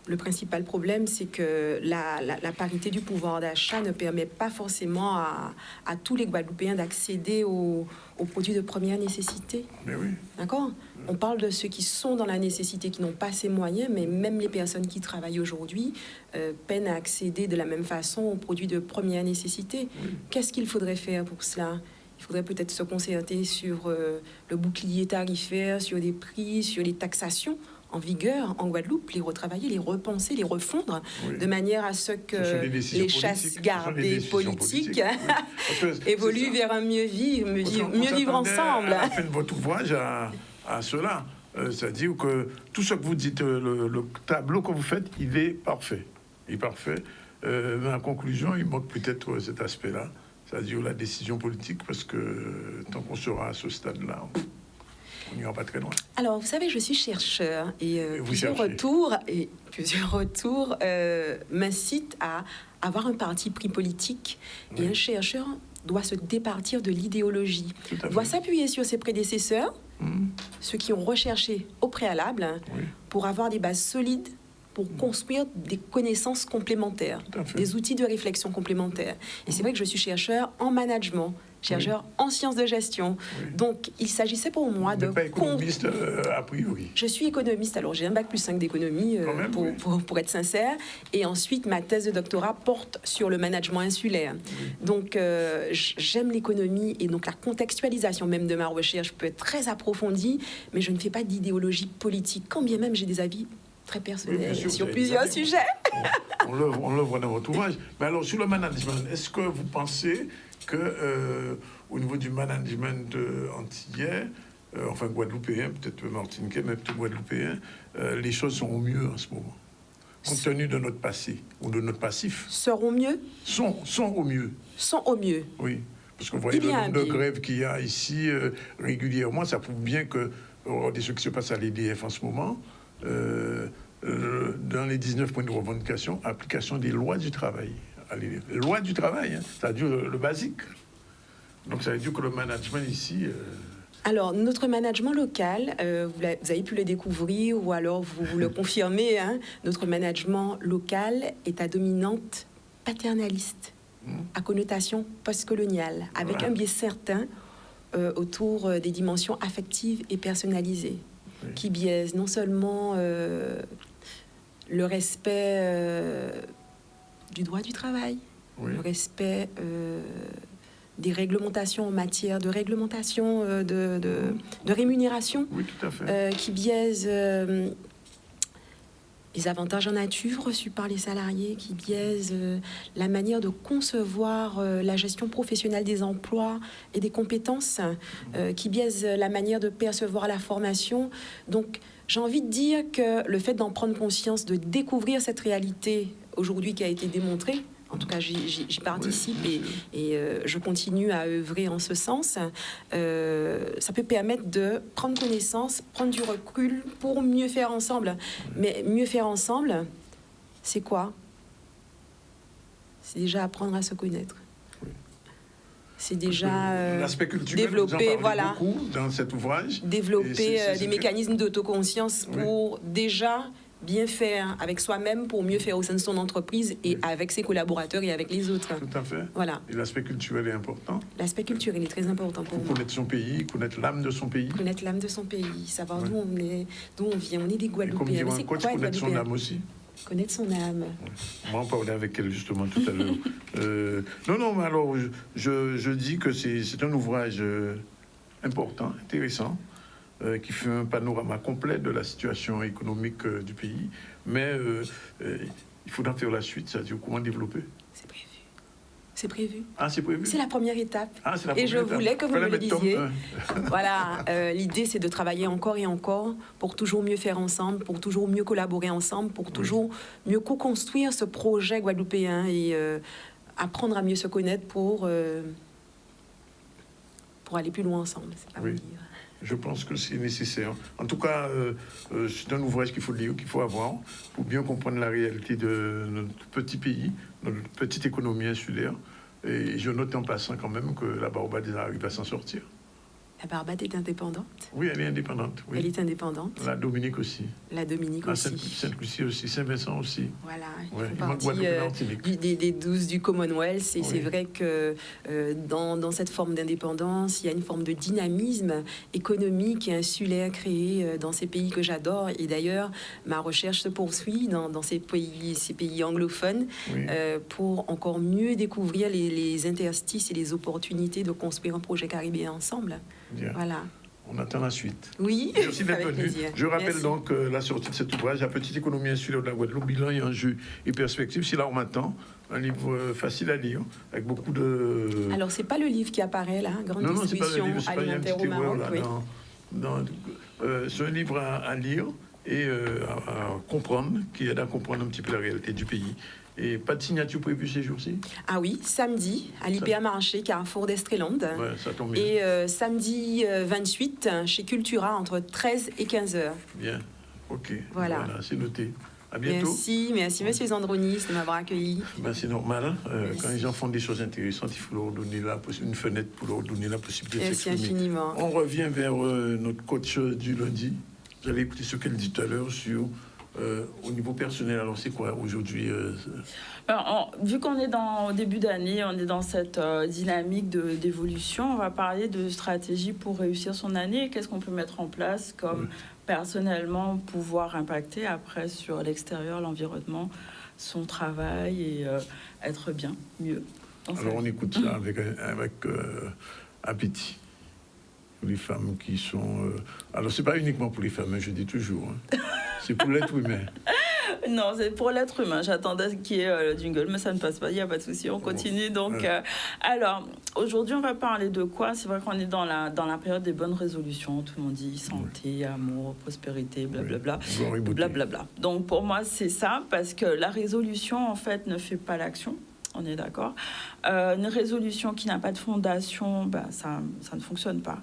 Le principal problème, c'est que la parité du pouvoir d'achat ne permet pas forcément à tous les Guadeloupéens d'accéder aux produits de première nécessité. Mais oui. D'accord ? On parle de ceux qui sont dans la nécessité, qui n'ont pas ces moyens, mais même les personnes qui travaillent aujourd'hui peinent à accéder de la même façon aux produits de première nécessité. Oui. Qu'est-ce qu'il faudrait faire pour cela ? Il faudrait peut-être se concerter sur le bouclier tarifaire, sur les prix, sur les taxations en vigueur en Guadeloupe, les retravailler, les repenser, les refondre, oui, de manière à ce que les chasses gardées politiques évoluent vers un mieux vivre ensemble. À la fin de votre ouvrage à cela, c'est-à-dire que tout ce que vous dites, le tableau que vous faites, il est parfait. Il est parfait. Mais en conclusion, il manque peut-être cet aspect-là, c'est-à-dire la décision politique, parce que tant qu'on sera à ce stade-là, on n'ira pas très loin. Alors, vous savez, je suis chercheur et plusieurs retours m'incitent à avoir un parti pris politique. Oui. Et un chercheur doit se départir de l'idéologie, doit s'appuyer sur ses prédécesseurs, ceux qui ont recherché au préalable, oui, pour avoir des bases solides, pour construire des connaissances complémentaires, des outils de réflexion complémentaires. Et c'est vrai que je suis chercheur en management, chercheur en sciences de gestion. Oui. Donc, il s'agissait pour moi de... Vous n'êtes pas économiste a priori. Je suis économiste. Alors, j'ai un bac+5 d'économie, pour être sincère. Et ensuite, ma thèse de doctorat porte sur le management insulaire. Oui. Donc, j'aime l'économie et donc la contextualisation même de ma recherche peut être très approfondie, mais je ne fais pas d'idéologie politique, quand bien même j'ai des avis très personnel, oui, sur plusieurs sujets. On le voit dans votre ouvrage. Mais alors, sur le management, est-ce que vous pensez que au niveau du management antillais, enfin guadeloupéen, peut-être martiniquais, mais plutôt guadeloupéen, les choses sont au mieux en ce moment, compte tenu de notre passé ou de notre passif? Seront mieux? Sont au mieux. Sont au mieux. Oui, parce que vous voyez le nombre de grèves qu'il y a ici régulièrement, ça prouve bien que regardez ce qui se passe à l'EDF en ce moment. Dans les 19 points de revendication, application des lois du travail. Les lois du travail, hein, c'est-à-dire le basique. Donc ça veut dire que le management ici... Alors, notre management local, vous avez pu le découvrir ou alors vous le confirmez, hein, notre management local est à dominante paternaliste, à connotation postcoloniale, avec un biais certain autour des dimensions affectives et personnalisées. Oui. Qui biaise non seulement le respect du droit du travail, oui, le respect des réglementations en matière de réglementation de rémunération, oui, tout à fait. Qui biaise les avantages en nature reçus par les salariés, qui biaise la manière de concevoir la gestion professionnelle des emplois et des compétences, qui biaise la manière de percevoir la formation. Donc, j'ai envie de dire que le fait d'en prendre conscience, de découvrir cette réalité aujourd'hui qui a été démontrée, en tout cas j'y participe, oui, et je continue à œuvrer en ce sens, ça peut permettre de prendre connaissance, prendre du recul pour mieux faire ensemble. Mais mieux faire ensemble, c'est quoi? C'est déjà apprendre à se connaître. Oui. C'est déjà l'aspect culturel, développer, voilà, beaucoup dans cet ouvrage, développer des mécanismes d'autoconscience pour déjà bien faire avec soi-même pour mieux faire au sein de son entreprise et avec ses collaborateurs et avec les autres. Tout à fait. Voilà. Et l'aspect culturel est important. L'aspect culturel est très important pour moi. Connaître son pays, connaître l'âme de son pays. Connaître l'âme de son pays, savoir d'où on est, d'où on vient. On est des Guadeloupéens. Comme dit un coach, connaître son âme aussi. Connaître son âme. Ouais. Moi, on parlait avec elle justement tout à l'heure. Non, mais alors, je dis que c'est un ouvrage important, intéressant, qui fait un panorama complet de la situation économique du pays. Mais il faudra faire la suite, c'est-à-dire comment développer. C'est prévu. C'est prévu. Ah, c'est prévu. C'est la première étape. Ah, c'est la et première je étape. voulais que vous me le disiez. Voilà, Voilà, l'idée c'est de travailler encore et encore pour toujours mieux faire ensemble, pour toujours mieux collaborer ensemble, pour toujours mieux co-construire ce projet guadeloupéen et apprendre à mieux se connaître pour aller plus loin ensemble. C'est pas oui. vous dire. Je pense que c'est nécessaire. En tout cas, c'est un ouvrage qu'il faut lire, qu'il faut avoir pour bien comprendre la réalité de notre petit pays, notre petite économie insulaire. Et je note en passant quand même que la Barbade arrive à s'en sortir. La Barbade est indépendante. Oui, elle est indépendante. Oui. Elle est indépendante. La Dominique aussi. La Dominique aussi. Sainte-Lucie aussi, Saint-Vincent aussi. Voilà, Ouais, il faut partie des 12 du Commonwealth. Et c'est vrai que dans cette forme d'indépendance, il y a une forme de dynamisme économique et insulaire créé dans ces pays que j'adore. Et d'ailleurs, ma recherche se poursuit dans ces pays anglophones pour encore mieux découvrir les interstices et les opportunités de construire un projet caribéen ensemble. Bien. Voilà. On attend la suite. Oui, merci d'être avec venu. plaisir. Je rappelle Merci. donc la sortie de cet ouvrage, La petite économie insulaire de la Guadeloupe, bilan et enjeux et perspectives. C'est là on m'attend. Un livre facile à lire, avec beaucoup de... Alors, c'est pas le livre qui apparaît là, Grande Non, c'est pas le distribution livre, c'est pas il y a un alimentaire petit au Maroc. erreur, là, Oui. c'est un livre à lire et à comprendre, qui aide à comprendre un petit peu la réalité du pays. Et pas de signature prévue ces jours-ci? Ah oui, samedi, à l'IPA Marché, Carrefour d'Estrelande. Ouais, ça tombe bien. Et samedi 28, chez Cultura, entre 13 et 15 heures. Bien, ok. Voilà. C'est noté. À bientôt. Merci Monsieur Zandronis de m'avoir accueilli. Ben, c'est normal. Quand les gens font des choses intéressantes, il faut leur donner une fenêtre pour leur donner la possibilité de Merci s'exprimer. infiniment. On revient vers notre coach du lundi. Vous allez écouter ce qu'elle dit tout à l'heure sur... au niveau personnel, alors c'est quoi aujourd'hui Vu qu'on est au début d'année, on est dans cette dynamique d'évolution, on va parler de stratégie pour réussir son année. Qu'est-ce qu'on peut mettre en place comme personnellement pouvoir impacter après sur l'extérieur, l'environnement, son travail et être bien, mieux. Alors on écoute ça avec appétit. Les femmes qui sont... Alors, c'est pas uniquement pour les femmes, je dis toujours. Hein. C'est pour l'être humain. Non, c'est pour l'être humain. J'attendais qu'il y ait le jingle, mais ça ne passe pas. Il n'y a pas de souci, on continue. Donc, alors, aujourd'hui, on va parler de quoi? C'est vrai qu'on est dans la période des bonnes résolutions. Tout le monde dit santé, amour, prospérité, blablabla. Blablabla. Donc, pour moi, c'est ça, parce que la résolution, en fait, ne fait pas l'action. On est d'accord. Une résolution qui n'a pas de fondation, ça ne fonctionne pas.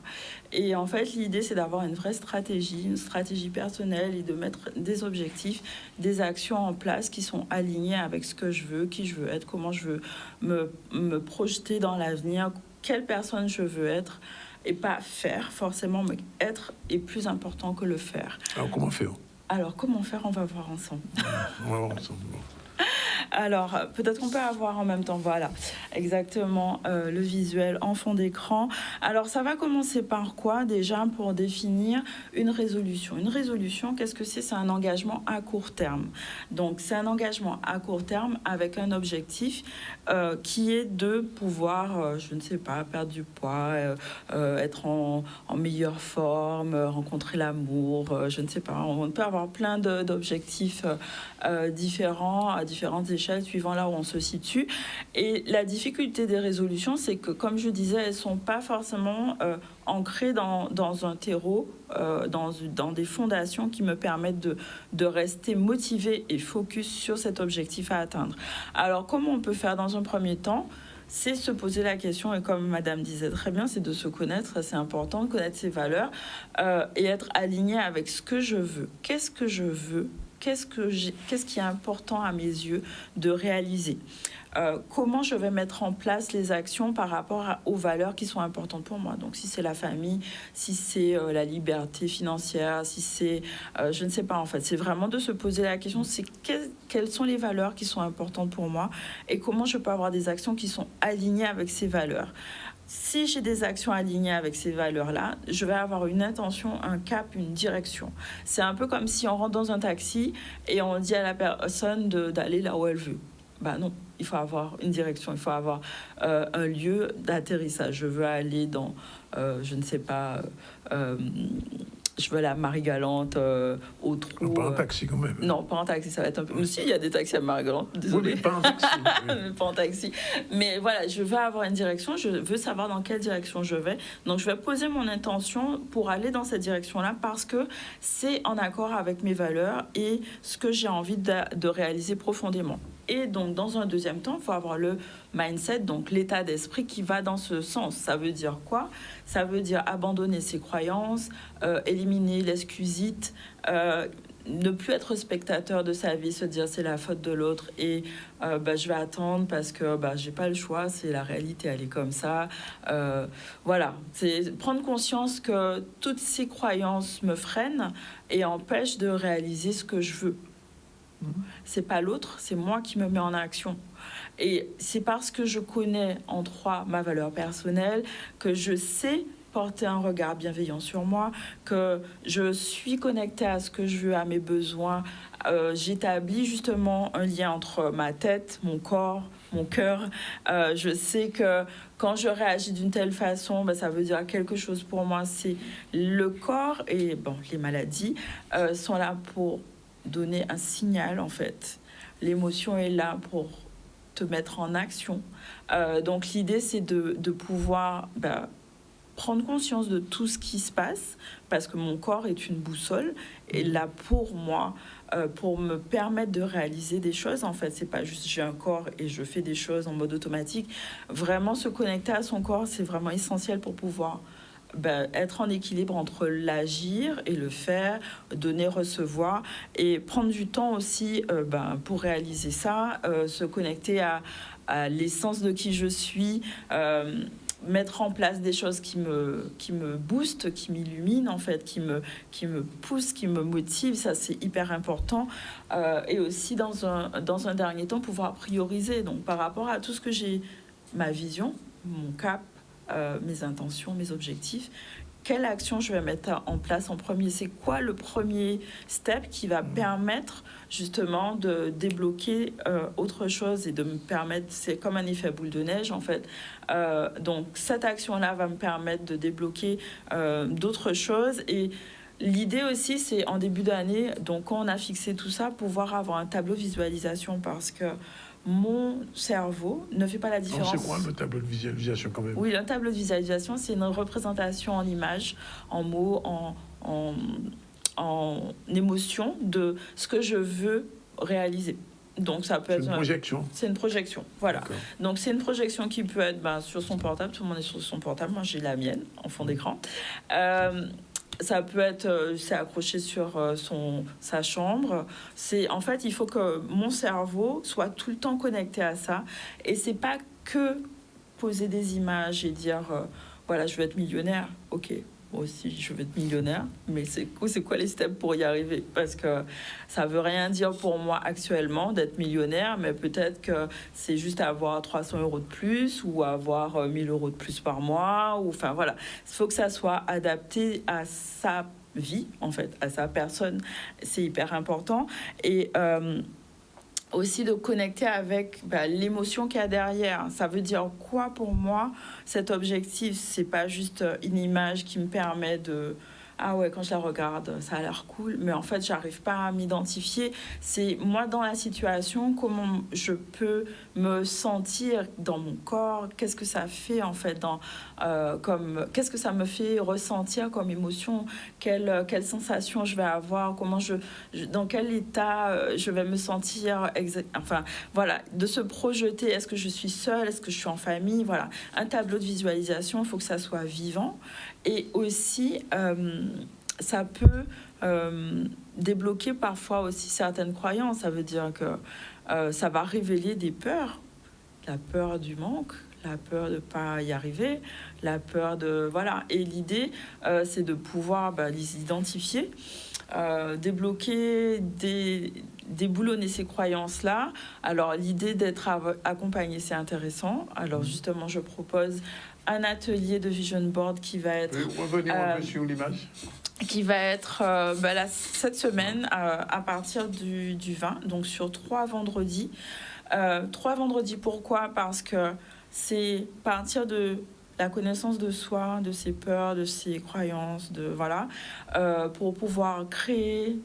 Et en fait, l'idée, c'est d'avoir une vraie stratégie, une stratégie personnelle et de mettre des objectifs, des actions en place qui sont alignées avec ce que je veux, qui je veux être, comment je veux me projeter dans l'avenir, quelle personne je veux être. Et pas faire, forcément, mais être est plus important que le faire. Alors, comment faire? On va voir ensemble. On va voir ensemble. Alors, peut-être qu'on peut avoir en même temps, voilà, exactement, le visuel en fond d'écran. Alors, ça va commencer par quoi, déjà, pour définir une résolution? Une résolution, qu'est-ce que c'est? C'est un engagement à court terme. Donc, c'est un engagement à court terme avec un objectif qui est de pouvoir, je ne sais pas, perdre du poids, être en meilleure forme, rencontrer l'amour, je ne sais pas. On peut avoir plein d'objectifs différents, à différentes échelles, suivant là où on se situe. Et la difficulté des résolutions, c'est que, comme je disais, elles ne sont pas forcément ancrées dans un terreau, dans des fondations qui me permettent de rester motivée et focus sur cet objectif à atteindre. Alors, comment on peut faire dans un premier temps? C'est se poser la question, et comme Madame disait très bien, c'est de se connaître, c'est important de connaître ses valeurs et être aligné avec ce que je veux. Qu'est-ce que je veux? qu'est-ce qui est important à mes yeux de réaliser. Comment je vais mettre en place les actions par rapport aux valeurs qui sont importantes pour moi. Donc, si c'est la famille, si c'est la liberté financière, si c'est... je ne sais pas, en fait. C'est vraiment de se poser la question, c'est quelles sont les valeurs qui sont importantes pour moi et comment je peux avoir des actions qui sont alignées avec ces valeurs. Si j'ai des actions alignées avec ces valeurs-là, je vais avoir une intention, un cap, une direction. C'est un peu comme si on rentre dans un taxi et on dit à la personne d'aller là où elle veut. Ben non, il faut avoir une direction, il faut avoir un lieu d'atterrissage. Je veux aller dans, je ne sais pas, je veux la Marie-Galante au trou. Pas en taxi quand même. Non, pas en taxi, ça va être un peu... Mais si, il y a des taxis à Marie-Galante, désolé. Oui, mais pas en taxi. Mais pas en taxi. Mais voilà, je veux avoir une direction, je veux savoir dans quelle direction je vais. Donc, je vais poser mon intention pour aller dans cette direction-là parce que c'est en accord avec mes valeurs et ce que j'ai envie de réaliser profondément. Et donc, dans un deuxième temps, il faut avoir le mindset, donc l'état d'esprit qui va dans ce sens. Ça veut dire quoi? Ça veut dire abandonner ses croyances, éliminer l'excusite, ne plus être spectateur de sa vie, se dire c'est la faute de l'autre et je vais attendre parce que j'ai pas le choix, c'est la réalité, elle est comme ça. Voilà, c'est prendre conscience que toutes ces croyances me freinent et empêchent de réaliser ce que je veux. C'est pas l'autre, c'est moi qui me mets en action. Et c'est parce que je connais en trois ma valeur personnelle que je sais porter un regard bienveillant sur moi, que je suis connectée à ce que je veux, à mes besoins. J'établis justement un lien entre ma tête, mon corps, mon cœur. Je sais que quand je réagis d'une telle façon, ça veut dire quelque chose pour moi. C'est le corps et les maladies sont là pour donner un signal, en fait. L'émotion est là pour te mettre en action. Donc, l'idée, c'est de pouvoir prendre conscience de tout ce qui se passe, parce que mon corps est une boussole, et là, pour moi, pour me permettre de réaliser des choses, en fait, c'est pas juste j'ai un corps et je fais des choses en mode automatique. Vraiment, se connecter à son corps, c'est vraiment essentiel pour pouvoir être en équilibre entre l'agir et le faire, donner, recevoir et prendre du temps aussi pour réaliser ça, se connecter à l'essence de qui je suis, mettre en place des choses qui me boostent, qui m'illuminent en fait, qui me poussent, qui me motivent, ça c'est hyper important. Et aussi dans un dernier temps pouvoir prioriser, donc par rapport à tout ce que j'ai, ma vision, mon cap, mes intentions, mes objectifs, quelle action je vais mettre en place en premier, c'est quoi le premier step qui va permettre justement de débloquer autre chose et de me permettre, c'est comme un effet boule de neige en fait, donc cette action-là va me permettre de débloquer d'autres choses. Et l'idée aussi, c'est en début d'année, donc quand on a fixé tout ça, pouvoir avoir un tableau de visualisation parce que mon cerveau ne fait pas la différence. C'est quoi le tableau de visualisation quand même? Oui, le tableau de visualisation, c'est une représentation en images, en mots, en émotions de ce que je veux réaliser. Donc ça peut être une projection. C'est une projection, voilà. D'accord. Donc c'est une projection qui peut être sur son portable. Tout le monde est sur son portable. Moi j'ai la mienne en fond d'écran. Ça peut être, c'est accroché sur sa chambre. En fait, il faut que mon cerveau soit tout le temps connecté à ça. Et c'est pas que poser des images et dire, voilà, je veux être millionnaire. Ok, moi aussi, je veux être millionnaire. Mais c'est quoi les steps pour y arriver? Parce que ça veut rien dire pour moi actuellement d'être millionnaire, mais peut-être que c'est juste avoir 300 € de plus ou avoir 1 000 € de plus par mois. Enfin, voilà. Il faut que ça soit adapté à sa vie, en fait, à sa personne. C'est hyper important. Et aussi de connecter avec l'émotion qu'il y a derrière. Ça veut dire quoi pour moi, cet objectif? C'est pas juste une image qui me permet de... Ah ouais, quand je la regarde, ça a l'air cool, mais en fait, j'arrive pas à m'identifier. C'est moi dans la situation, comment je peux me sentir dans mon corps, qu'est-ce que ça fait en fait, qu'est-ce que ça me fait ressentir comme émotion, quelle sensation je vais avoir, dans quel état je vais me sentir, enfin voilà, de se projeter, est-ce que je suis seule, est-ce que je suis en famille, voilà. Un tableau de visualisation, il faut que ça soit vivant. Et aussi, ça peut débloquer parfois aussi certaines croyances. Ça veut dire que ça va révéler des peurs. La peur du manque, la peur de ne pas y arriver, la peur de... Voilà. Et l'idée, c'est de pouvoir les identifier, débloquer, déboulonner ces croyances-là. Alors, l'idée d'être accompagné, c'est intéressant. Alors, justement, je propose un atelier de vision board qui va être... Revenez un peu sur l'image. Qui va être là, cette semaine à partir du 20, donc sur 3 vendredis. 3 vendredis, pourquoi ? Parce que c'est partir de la connaissance de soi, de ses peurs, de ses croyances, pour pouvoir créer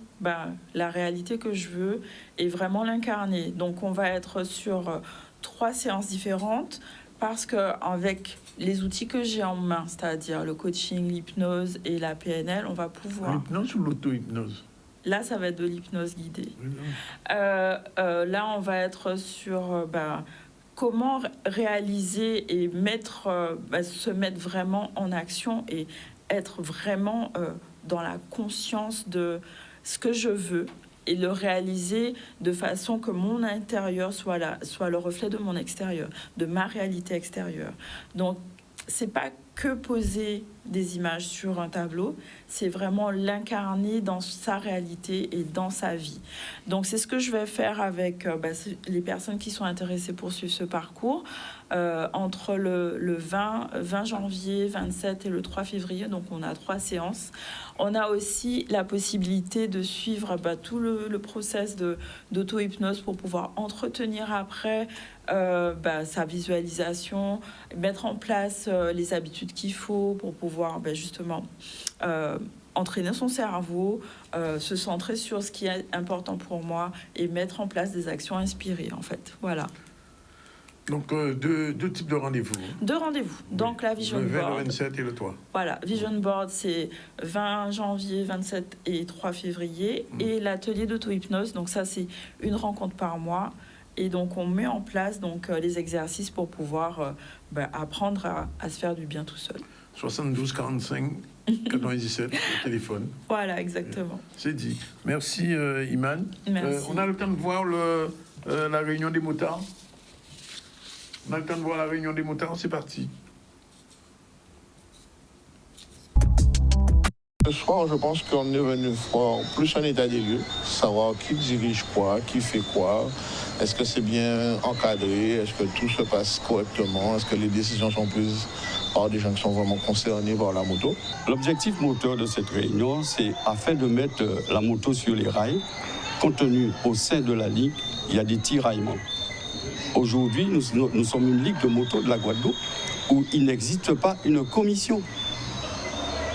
la réalité que je veux et vraiment l'incarner. Donc on va être sur 3 séances différentes parce qu'avec les outils que j'ai en main, c'est-à-dire le coaching, l'hypnose et la PNL, on va pouvoir... L'hypnose ou l'auto-hypnose ? Là, ça va être de l'hypnose guidée. Là, on va être sur comment réaliser et se mettre vraiment en action et être vraiment dans la conscience de ce que je veux et le réaliser de façon que mon intérieur soit le reflet de mon extérieur, de ma réalité extérieure. Donc, c'est pas que poser des images sur un tableau, c'est vraiment l'incarner dans sa réalité et dans sa vie. Donc c'est ce que je vais faire avec les personnes qui sont intéressées pour suivre ce parcours entre le 20 janvier, 27 et le 3 février. Donc on a 3 séances. On a aussi la possibilité de suivre tout le process d'auto-hypnose pour pouvoir entretenir après sa visualisation, mettre en place les habitudes qu'il faut pour pouvoir justement entraîner son cerveau, se centrer sur ce qui est important pour moi et mettre en place des actions inspirées, en fait. Voilà. Donc, 2 types de rendez-vous. 2 rendez-vous. Oui. Donc, la Vision Board. Le 20, le 27 et le 3. Voilà. Vision Board, c'est 20 janvier, 27 et 3 février. Et l'atelier d'auto-hypnose, donc ça, c'est une rencontre par mois. Et donc, on met en place les exercices pour pouvoir apprendre à se faire du bien tout seul. 72 45 97, le téléphone. Voilà, exactement. C'est dit. Merci, Iman. Merci. On a le temps de voir la réunion des motards. On a le temps de voir la réunion des motards. C'est parti. Ce soir, je pense qu'on est venu voir plus un état des lieux, savoir qui dirige quoi, qui fait quoi, est-ce que c'est bien encadré, est-ce que tout se passe correctement, est-ce que les décisions sont prises par des gens qui sont vraiment concernés par la moto. L'objectif moteur de cette réunion, c'est afin de mettre la moto sur les rails, compte tenu au sein de la Ligue, il y a des tiraillements. Aujourd'hui, nous sommes une Ligue de moto de la Guadeloupe où il n'existe pas une commission.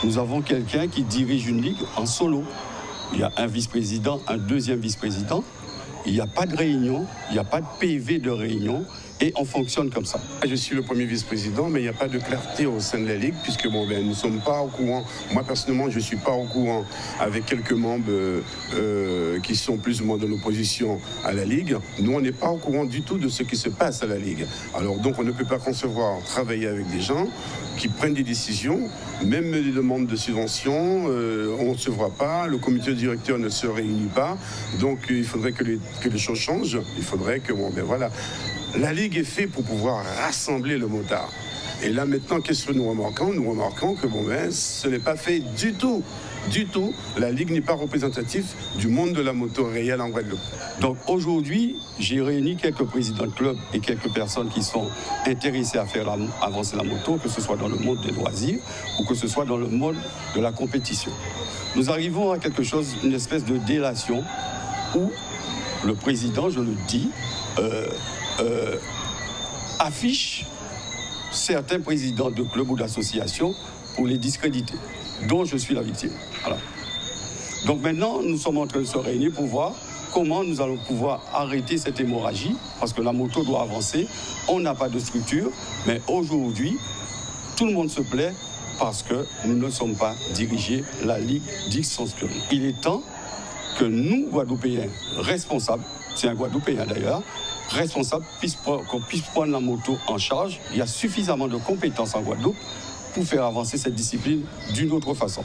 Nous avons quelqu'un qui dirige une ligue en solo. Il y a un vice-président, un deuxième vice-président. Il n'y a pas de réunion, il n'y a pas de PV de réunion et on fonctionne comme ça. Je suis le premier vice-président, mais il n'y a pas de clarté au sein de la Ligue puisque nous ne sommes pas au courant. Moi, personnellement, je ne suis pas au courant avec quelques membres qui sont plus ou moins de l'opposition à la Ligue. Nous, on n'est pas au courant du tout de ce qui se passe à la Ligue. Alors donc, on ne peut pas concevoir travailler avec des gens qui prennent des décisions, même des demandes de subventions, on ne se voit pas, le comité directeur ne se réunit pas, donc il faudrait que les choses changent, il faudrait que, voilà. La Ligue est faite pour pouvoir rassembler le motard. Et là maintenant, qu'est-ce que nous remarquons ? Nous remarquons que ce n'est pas fait du tout. Du tout. La Ligue n'est pas représentative du monde de la moto réelle en Guadeloupe. Donc aujourd'hui, j'ai réuni quelques présidents de clubs et quelques personnes qui sont intéressées à faire avancer la moto, que ce soit dans le monde des loisirs ou que ce soit dans le monde de la compétition. Nous arrivons à quelque chose, une espèce de délation où le président, je le dis, affiche certains présidents de clubs ou d'associations pour les discréditer, dont je suis la victime. Voilà. Donc maintenant, nous sommes en train de se réunir pour voir comment nous allons pouvoir arrêter cette hémorragie, parce que la moto doit avancer, on n'a pas de structure, mais aujourd'hui, tout le monde se plaît parce que nous ne sommes pas dirigés, la Ligue dit son structure. Il est temps que nous, Guadeloupéens, responsables, c'est un Guadeloupéen d'ailleurs, responsable qu'on puisse prendre la moto en charge. Il y a suffisamment de compétences en Guadeloupe pour faire avancer cette discipline d'une autre façon.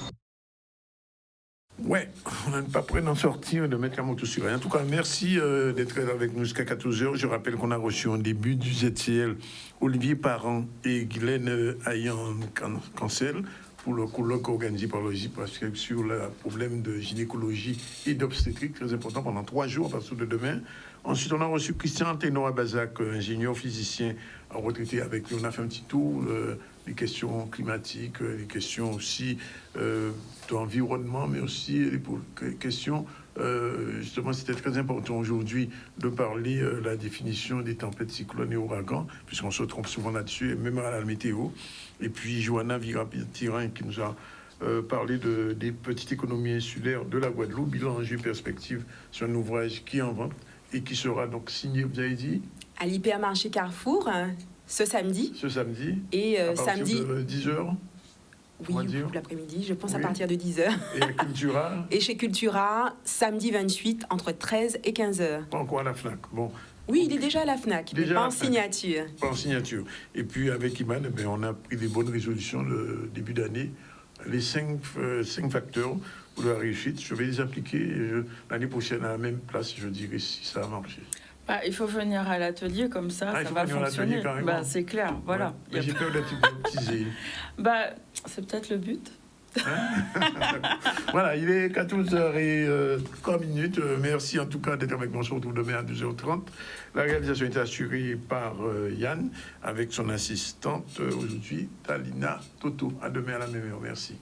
Ouais, On n'est pas prêt d'en sortir, de mettre la moto sur. En tout cas, merci d'être avec nous jusqu'à 14h. Je rappelle qu'on a reçu en début du ZCL Olivier Parent et Guylaine Ayan-Cancel pour le colloque organisé par l'OGIP sur le problème de gynécologie et d'obstétrique, très important, pendant 3 jours à partir de demain. Ensuite, on a reçu Christian Ténor Bazac, ingénieur physicien retraité avec lui. On a fait un petit tour des questions climatiques, les questions aussi d'environnement, mais aussi les questions, justement, c'était très important aujourd'hui de parler la définition des tempêtes, cyclones et ouragans, puisqu'on se trompe souvent là-dessus, et même à la météo. Et puis, Johanna Vira-Tirin qui nous a parlé des petites économies insulaires de la Guadeloupe, bilan, enjeux, perspective sur un ouvrage qui est en vente et qui sera donc signé, vous avez dit, à l'hypermarché Carrefour, ce samedi. Ce samedi. Et à partir samedi. de 10h. Oui, l'après-midi, je pense, oui. À partir de 10h. Et à Cultura. Et chez Cultura, samedi 28, entre 13 et 15h. Pas encore à la FNAC. Bon. Oui, il est déjà à la FNAC, mais pas en signature. Pas en signature. Et puis avec Iman, on a pris des bonnes résolutions le début d'année. Les 5 facteurs pour la réussite, je vais les appliquer l'année prochaine à la même place, je dirais, si ça a marché. Bah, il faut venir à l'atelier, comme ça, ça va fonctionner. Bah, c'est clair, voilà. Ouais. J'ai peur d'être hypnotisé. Bah, c'est peut-être le but. Voilà, il est 14h03. Merci en tout cas d'être avec nous. On se retrouve demain à 12h30. La réalisation est assurée par Yann avec son assistante aujourd'hui, Talina Toto. À demain à la même heure. Merci.